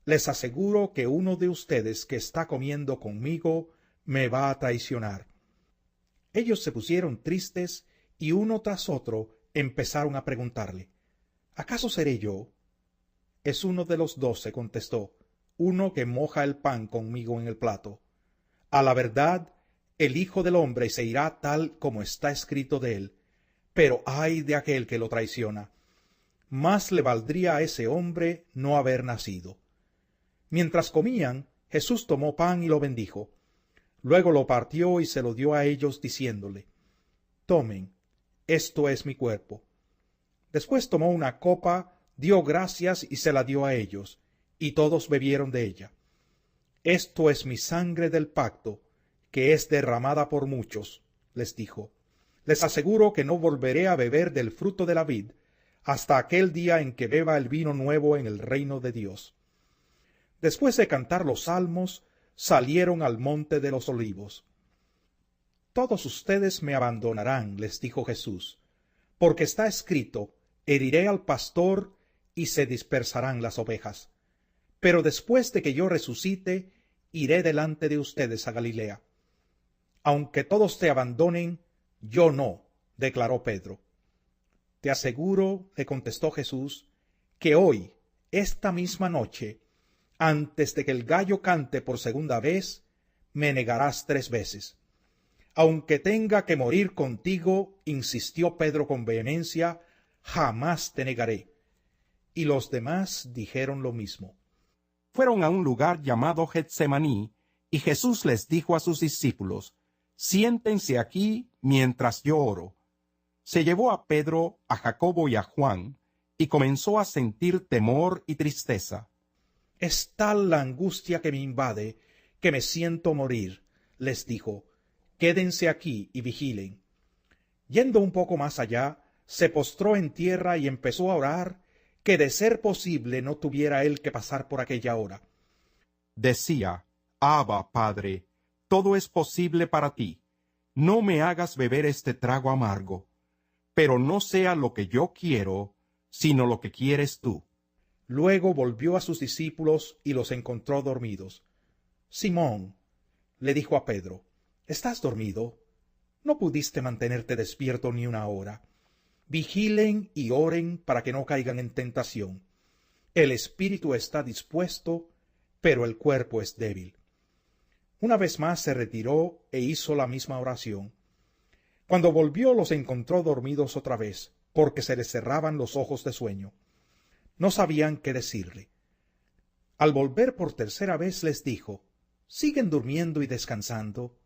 les aseguro que uno de ustedes que está comiendo conmigo me va a traicionar. Ellos se pusieron tristes y uno tras otro empezaron a preguntarle: ¿acaso seré yo? Es uno de los 12, contestó, uno que moja el pan conmigo en el plato. A la verdad, el Hijo del Hombre se irá tal como está escrito de él, pero ay de aquel que lo traiciona. Más le valdría a ese hombre no haber nacido. Mientras comían, Jesús tomó pan y lo bendijo. Luego lo partió y se lo dio a ellos, diciéndole: tomen, esto es mi cuerpo. Después tomó una copa, dio gracias y se la dio a ellos, y todos bebieron de ella. Esto es mi sangre del pacto, que es derramada por muchos, les dijo. Les aseguro que no volveré a beber del fruto de la vid hasta aquel día en que beba el vino nuevo en el reino de Dios. Después de cantar los salmos, salieron al monte de los olivos. Todos ustedes me abandonarán, les dijo Jesús, porque está escrito: heriré al pastor y se dispersarán las ovejas. Pero después de que yo resucite, iré delante de ustedes a Galilea. Aunque todos te abandonen, yo no, declaró Pedro. Te aseguro, le contestó Jesús, que hoy, esta misma noche, antes de que el gallo cante por segunda vez, me negarás 3 veces. Aunque tenga que morir contigo, insistió Pedro con vehemencia, jamás te negaré. Y los demás dijeron lo mismo. Fueron a un lugar llamado Getsemaní, y Jesús les dijo a sus discípulos: siéntense aquí mientras yo oro. Se llevó a Pedro, a Jacobo y a Juan, y comenzó a sentir temor y tristeza. Es tal la angustia que me invade, que me siento morir, les dijo. Quédense aquí y vigilen. Yendo un poco más allá, se postró en tierra y empezó a orar, que de ser posible no tuviera él que pasar por aquella hora. Decía: Abba, Padre, todo es posible para ti. No me hagas beber este trago amargo, pero no sea lo que yo quiero, sino lo que quieres tú. Luego volvió a sus discípulos y los encontró dormidos. Simón, le dijo a Pedro, ¿estás dormido? ¿No pudiste mantenerte despierto ni una hora? Vigilen y oren para que no caigan en tentación. El espíritu está dispuesto, pero el cuerpo es débil. Una vez más se retiró e hizo la misma oración. Cuando volvió los encontró dormidos otra vez, porque se les cerraban los ojos de sueño. No sabían qué decirle. Al volver por tercera vez les dijo: ¿siguen durmiendo y descansando?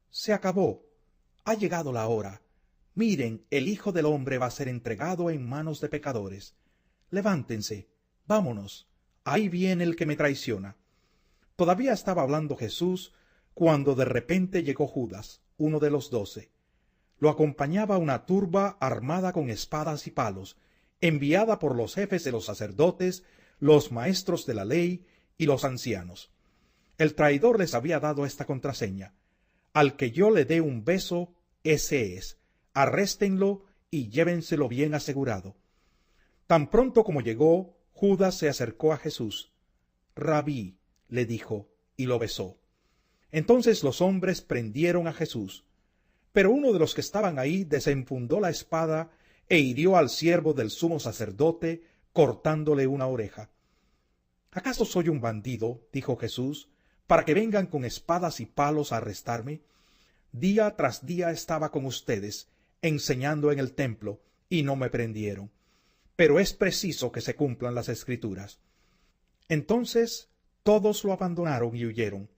Se acabó. Ha llegado la hora. Miren, el Hijo del Hombre va a ser entregado en manos de pecadores. Levántense, vámonos. Ahí viene el que me traiciona. Todavía estaba hablando Jesús cuando de repente llegó Judas, uno de los 12. Lo acompañaba una turba armada con espadas y palos, enviada por los jefes de los sacerdotes, los maestros de la ley y los ancianos. El traidor les había dado esta contraseña: al que yo le dé un beso, ese es. Arréstenlo y llévenselo bien asegurado. Tan pronto como llegó, Judas se acercó a Jesús. Rabí, le dijo, y lo besó. Entonces los hombres prendieron a Jesús. Pero uno de los que estaban ahí desenfundó la espada e hirió al siervo del sumo sacerdote, cortándole una oreja. ¿Acaso soy un bandido, dijo Jesús, para que vengan con espadas y palos a arrestarme? Día tras día estaba con ustedes, enseñando en el templo, y no me prendieron. Pero es preciso que se cumplan las Escrituras. Entonces todos lo abandonaron y huyeron.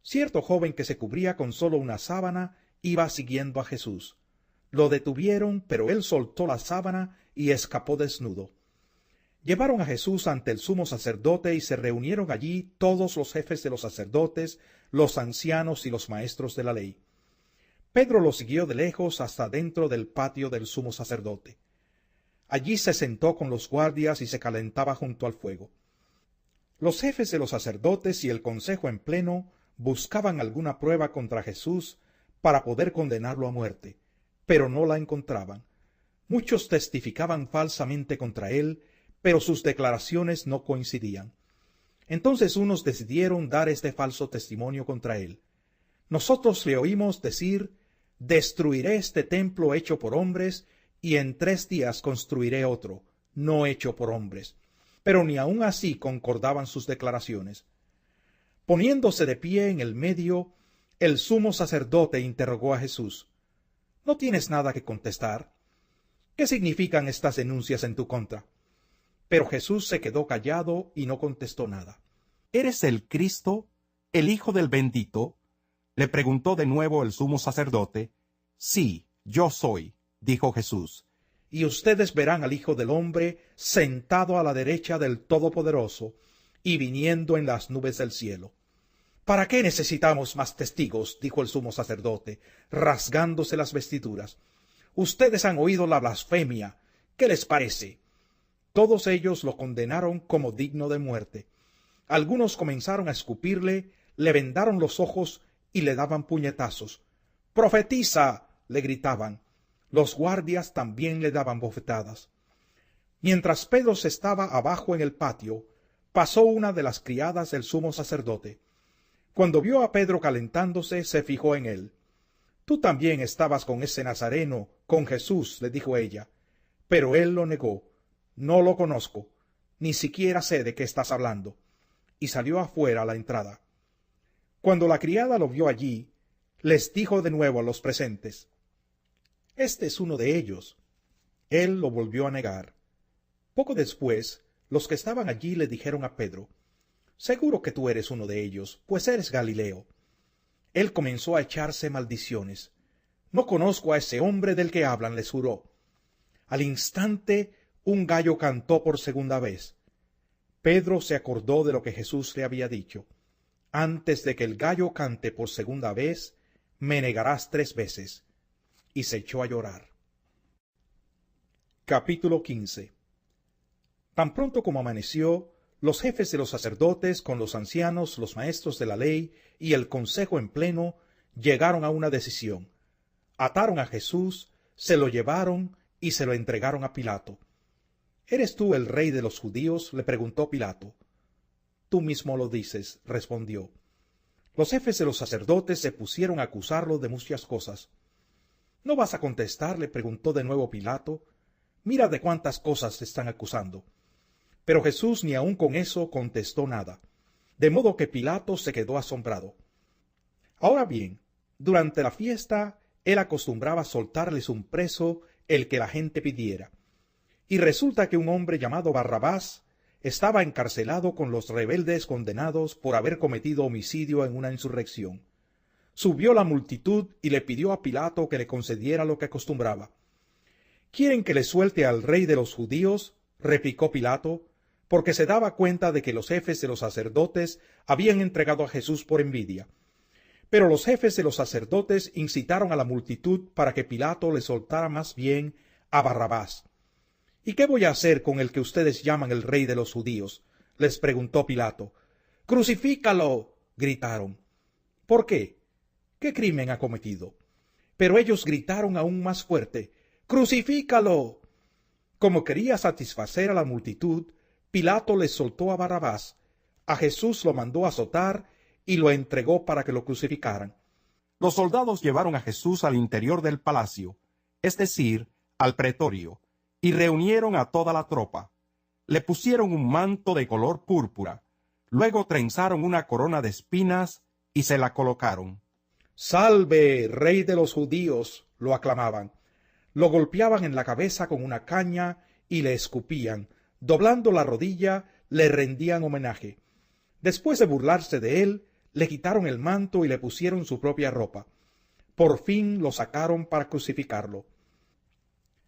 Cierto joven que se cubría con solo una sábana iba siguiendo a Jesús. Lo detuvieron, pero él soltó la sábana y escapó desnudo. Llevaron a Jesús ante el sumo sacerdote y se reunieron allí todos los jefes de los sacerdotes, los ancianos y los maestros de la ley. Pedro lo siguió de lejos hasta dentro del patio del sumo sacerdote. Allí se sentó con los guardias y se calentaba junto al fuego. Los jefes de los sacerdotes y el consejo en pleno buscaban alguna prueba contra Jesús para poder condenarlo a muerte, pero no la encontraban. Muchos testificaban falsamente contra él, pero sus declaraciones no coincidían. Entonces unos decidieron dar este falso testimonio contra él. Nosotros le oímos decir: «Destruiré este templo hecho por hombres, y en 3 días construiré otro, no hecho por hombres». Pero ni aun así concordaban sus declaraciones. Poniéndose de pie en el medio, el sumo sacerdote interrogó a Jesús: «¿No tienes nada que contestar? ¿Qué significan estas denuncias en tu contra?» Pero Jesús se quedó callado y no contestó nada. ¿Eres el Cristo, el Hijo del Bendito? Le preguntó de nuevo el sumo sacerdote. Sí, yo soy, dijo Jesús. Y ustedes verán al Hijo del Hombre sentado a la derecha del Todopoderoso y viniendo en las nubes del cielo. ¿Para qué necesitamos más testigos?, dijo el sumo sacerdote, rasgándose las vestiduras. Ustedes han oído la blasfemia. ¿Qué les parece? Todos ellos lo condenaron como digno de muerte. Algunos comenzaron a escupirle, le vendaron los ojos y le daban puñetazos. «¡Profetiza!», le gritaban. Los guardias también le daban bofetadas. Mientras Pedro se estaba abajo en el patio, pasó una de las criadas del sumo sacerdote. Cuando vio a Pedro calentándose, se fijó en él. «Tú también estabas con ese nazareno, con Jesús», le dijo ella. Pero él lo negó. «No lo conozco, ni siquiera sé de qué estás hablando», y salió afuera a la entrada. Cuando la criada lo vio allí, les dijo de nuevo a los presentes: «Este es uno de ellos». Él lo volvió a negar. Poco después, los que estaban allí le dijeron a Pedro: «Seguro que tú eres uno de ellos, pues eres Galileo». Él comenzó a echarse maldiciones. «No conozco a ese hombre del que hablan», les juró. Al instante, un gallo cantó por segunda vez. Pedro se acordó de lo que Jesús le había dicho: «Antes de que el gallo cante por segunda vez, me negarás 3 veces». Y se echó a llorar. Capítulo 15. Tan pronto como amaneció, los jefes de los sacerdotes, con los ancianos, los maestros de la ley y el consejo en pleno, llegaron a una decisión. Ataron a Jesús, se lo llevaron y se lo entregaron a Pilato. «¿Eres tú el rey de los judíos?», le preguntó Pilato. «Tú mismo lo dices», respondió. Los jefes de los sacerdotes se pusieron a acusarlo de muchas cosas. «¿No vas a contestar?», le preguntó de nuevo Pilato. «Mira de cuántas cosas te están acusando». Pero Jesús ni aun con eso contestó nada, de modo que Pilato se quedó asombrado. Ahora bien, durante la fiesta, él acostumbraba soltarles un preso el que la gente pidiera. Y resulta que un hombre llamado Barrabás estaba encarcelado con los rebeldes condenados por haber cometido homicidio en una insurrección. Subió la multitud y le pidió a Pilato que le concediera lo que acostumbraba. «¿Quieren que le suelte al rey de los judíos?», replicó Pilato, porque se daba cuenta de que los jefes de los sacerdotes habían entregado a Jesús por envidia. Pero los jefes de los sacerdotes incitaron a la multitud para que Pilato le soltara más bien a Barrabás. «¿Y qué voy a hacer con el que ustedes llaman el rey de los judíos?», les preguntó Pilato. «¡Crucifícalo!», gritaron. «¿Por qué? ¿Qué crimen ha cometido?». Pero ellos gritaron aún más fuerte: «¡Crucifícalo!». Como quería satisfacer a la multitud, Pilato les soltó a Barrabás. A Jesús lo mandó azotar y lo entregó para que lo crucificaran. Los soldados llevaron a Jesús al interior del palacio, es decir, al pretorio, y reunieron a toda la tropa. Le pusieron un manto de color púrpura, luego trenzaron una corona de espinas y se la colocaron. «¡Salve, Rey de los judíos!», lo aclamaban. Lo golpeaban en la cabeza con una caña y le escupían. Doblando la rodilla, le rendían homenaje. Después de burlarse de él, le quitaron el manto y le pusieron su propia ropa. Por fin lo sacaron para crucificarlo.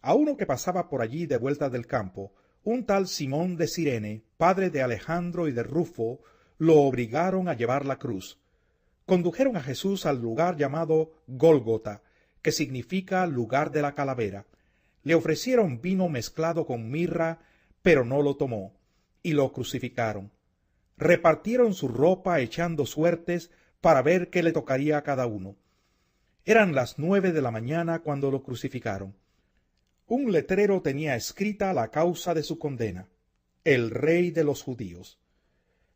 A uno que pasaba por allí de vuelta del campo, un tal Simón de Cirene, padre de Alejandro y de Rufo, lo obligaron a llevar la cruz. Condujeron a Jesús al lugar llamado Gólgota, que significa lugar de la calavera. Le ofrecieron vino mezclado con mirra, pero no lo tomó, y lo crucificaron. Repartieron su ropa echando suertes para ver qué le tocaría a cada uno. Eran las 9 de la mañana cuando lo crucificaron. Un letrero tenía escrita la causa de su condena: el Rey de los judíos.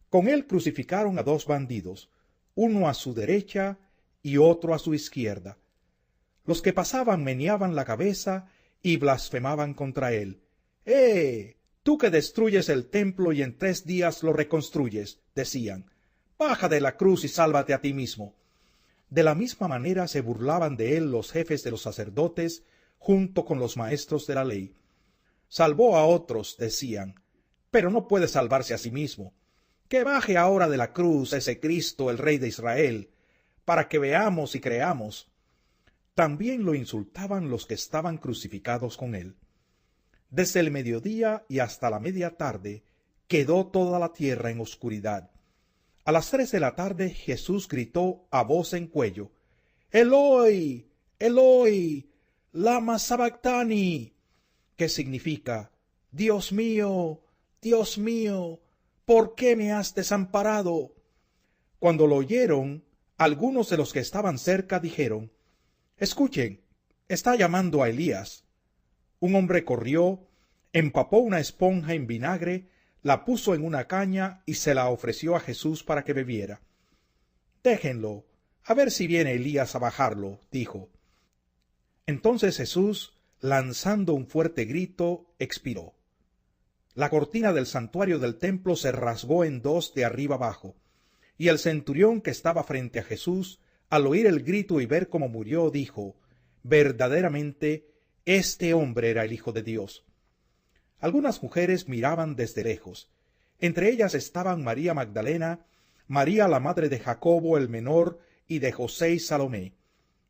Con él crucificaron a 2 bandidos, uno a su derecha y otro a su izquierda. Los que pasaban meneaban la cabeza y blasfemaban contra él. Tú que destruyes el templo y en 3 días lo reconstruyes, decían, baja de la cruz y sálvate a ti mismo. De la misma manera se burlaban de él los jefes de los sacerdotes, junto con los maestros de la ley. Salvó a otros, decían, pero no puede salvarse a sí mismo. Que baje ahora de la cruz ese Cristo, el Rey de Israel, para que veamos y creamos. También lo insultaban los que estaban crucificados con él. Desde el mediodía y hasta la media tarde quedó toda la tierra en oscuridad. A las 3 de la tarde Jesús gritó a voz en cuello: «Eloi, Eloi, lama sabactani», que significa: Dios mío, ¿por qué me has desamparado? Cuando lo oyeron, algunos de los que estaban cerca dijeron: «Escuchen, está llamando a Elías». Un hombre corrió, empapó una esponja en vinagre, la puso en una caña y se la ofreció a Jesús para que bebiera. «Déjenlo, a ver si viene Elías a bajarlo», dijo. Entonces Jesús, lanzando un fuerte grito, expiró. La cortina del santuario del templo se rasgó en 2 de arriba abajo, y el centurión que estaba frente a Jesús, al oír el grito y ver cómo murió, dijo: «Verdaderamente, este hombre era el Hijo de Dios». Algunas mujeres miraban desde lejos. Entre ellas estaban María Magdalena, María la madre de Jacobo el menor y de José y Salomé.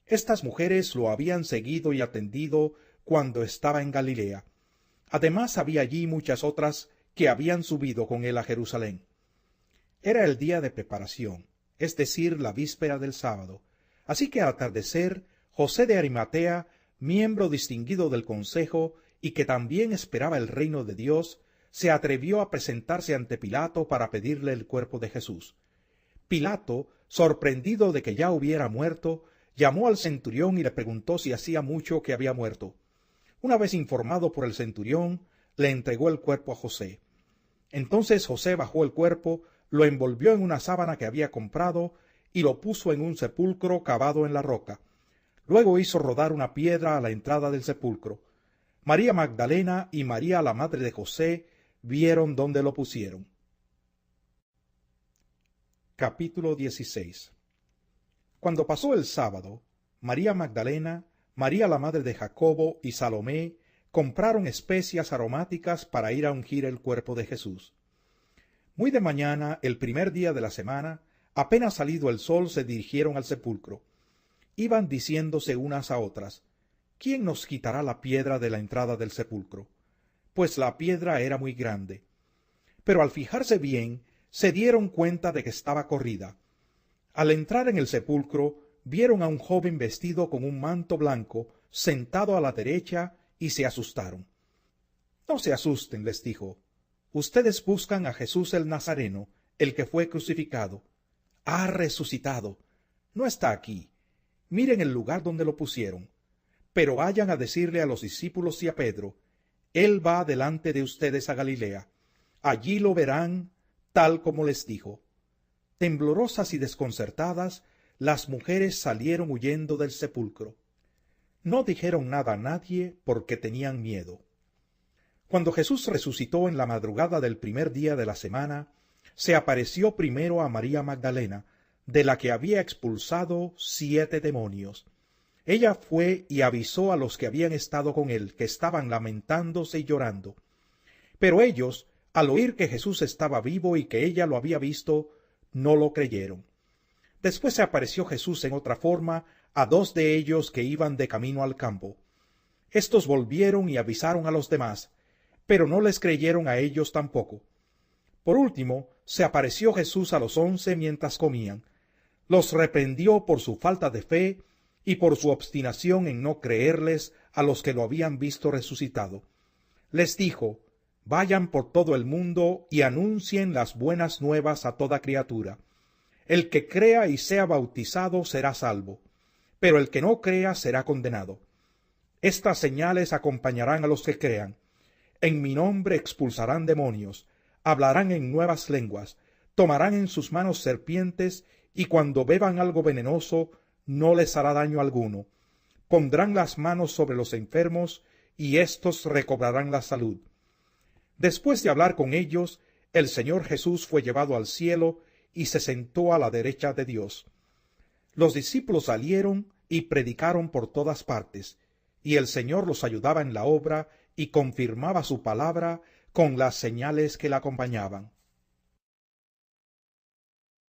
Estas mujeres lo habían seguido y atendido cuando estaba en Galilea. Además había allí muchas otras que habían subido con él a Jerusalén. Era el día de preparación, es decir, la víspera del sábado. Así que al atardecer, José de Arimatea, miembro distinguido del consejo y que también esperaba el reino de Dios, se atrevió a presentarse ante Pilato para pedirle el cuerpo de Jesús. Pilato, sorprendido de que ya hubiera muerto, llamó al centurión y le preguntó si hacía mucho que había muerto. Una vez informado por el centurión, le entregó el cuerpo a José. Entonces José bajó el cuerpo, lo envolvió en una sábana que había comprado y lo puso en un sepulcro cavado en la roca. Luego hizo rodar una piedra a la entrada del sepulcro. María Magdalena y María la madre de José vieron dónde lo pusieron. Capítulo 16. Cuando pasó el sábado, María Magdalena, María la madre de Jacobo y Salomé compraron especias aromáticas para ir a ungir el cuerpo de Jesús. Muy de mañana, el primer día de la semana, apenas salido el sol, se dirigieron al sepulcro. Iban diciéndose unas a otras: ¿quién nos quitará la piedra de la entrada del sepulcro? Pues la piedra era muy grande. Pero al fijarse bien, se dieron cuenta de que estaba corrida. Al entrar en el sepulcro, vieron a un joven vestido con un manto blanco, sentado a la derecha, y se asustaron. «No se asusten», les dijo. «Ustedes buscan a Jesús el Nazareno, el que fue crucificado. Ha resucitado. No está aquí. Miren el lugar donde lo pusieron. Pero vayan a decirle a los discípulos y a Pedro: Él va delante de ustedes a Galilea. Allí lo verán, tal como les dijo». Temblorosas y desconcertadas, las mujeres salieron huyendo del sepulcro. No dijeron nada a nadie porque tenían miedo. Cuando Jesús resucitó en la madrugada del primer día de la semana, se apareció primero a María Magdalena, de la que había expulsado 7 demonios. Ella fue y avisó a los que habían estado con él, que estaban lamentándose y llorando. Pero ellos, al oír que Jesús estaba vivo y que ella lo había visto, no lo creyeron. Después se apareció Jesús en otra forma a 2 de ellos que iban de camino al campo. Estos volvieron y avisaron a los demás, pero no les creyeron a ellos tampoco. Por último, se apareció Jesús a los 11 mientras comían. Los reprendió por su falta de fe y por su obstinación en no creerles a los que lo habían visto resucitado. Les dijo: vayan por todo el mundo y anuncien las buenas nuevas a toda criatura. El que crea y sea bautizado será salvo, pero el que no crea será condenado. Estas señales acompañarán a los que crean. En mi nombre expulsarán demonios, hablarán en nuevas lenguas, tomarán en sus manos serpientes, y cuando beban algo venenoso no les hará daño alguno. Pondrán las manos sobre los enfermos, y éstos recobrarán la salud. Después de hablar con ellos, el Señor Jesús fue llevado al cielo y se sentó a la derecha de Dios. Los discípulos salieron y predicaron por todas partes, y el Señor los ayudaba en la obra y confirmaba su palabra con las señales que la acompañaban.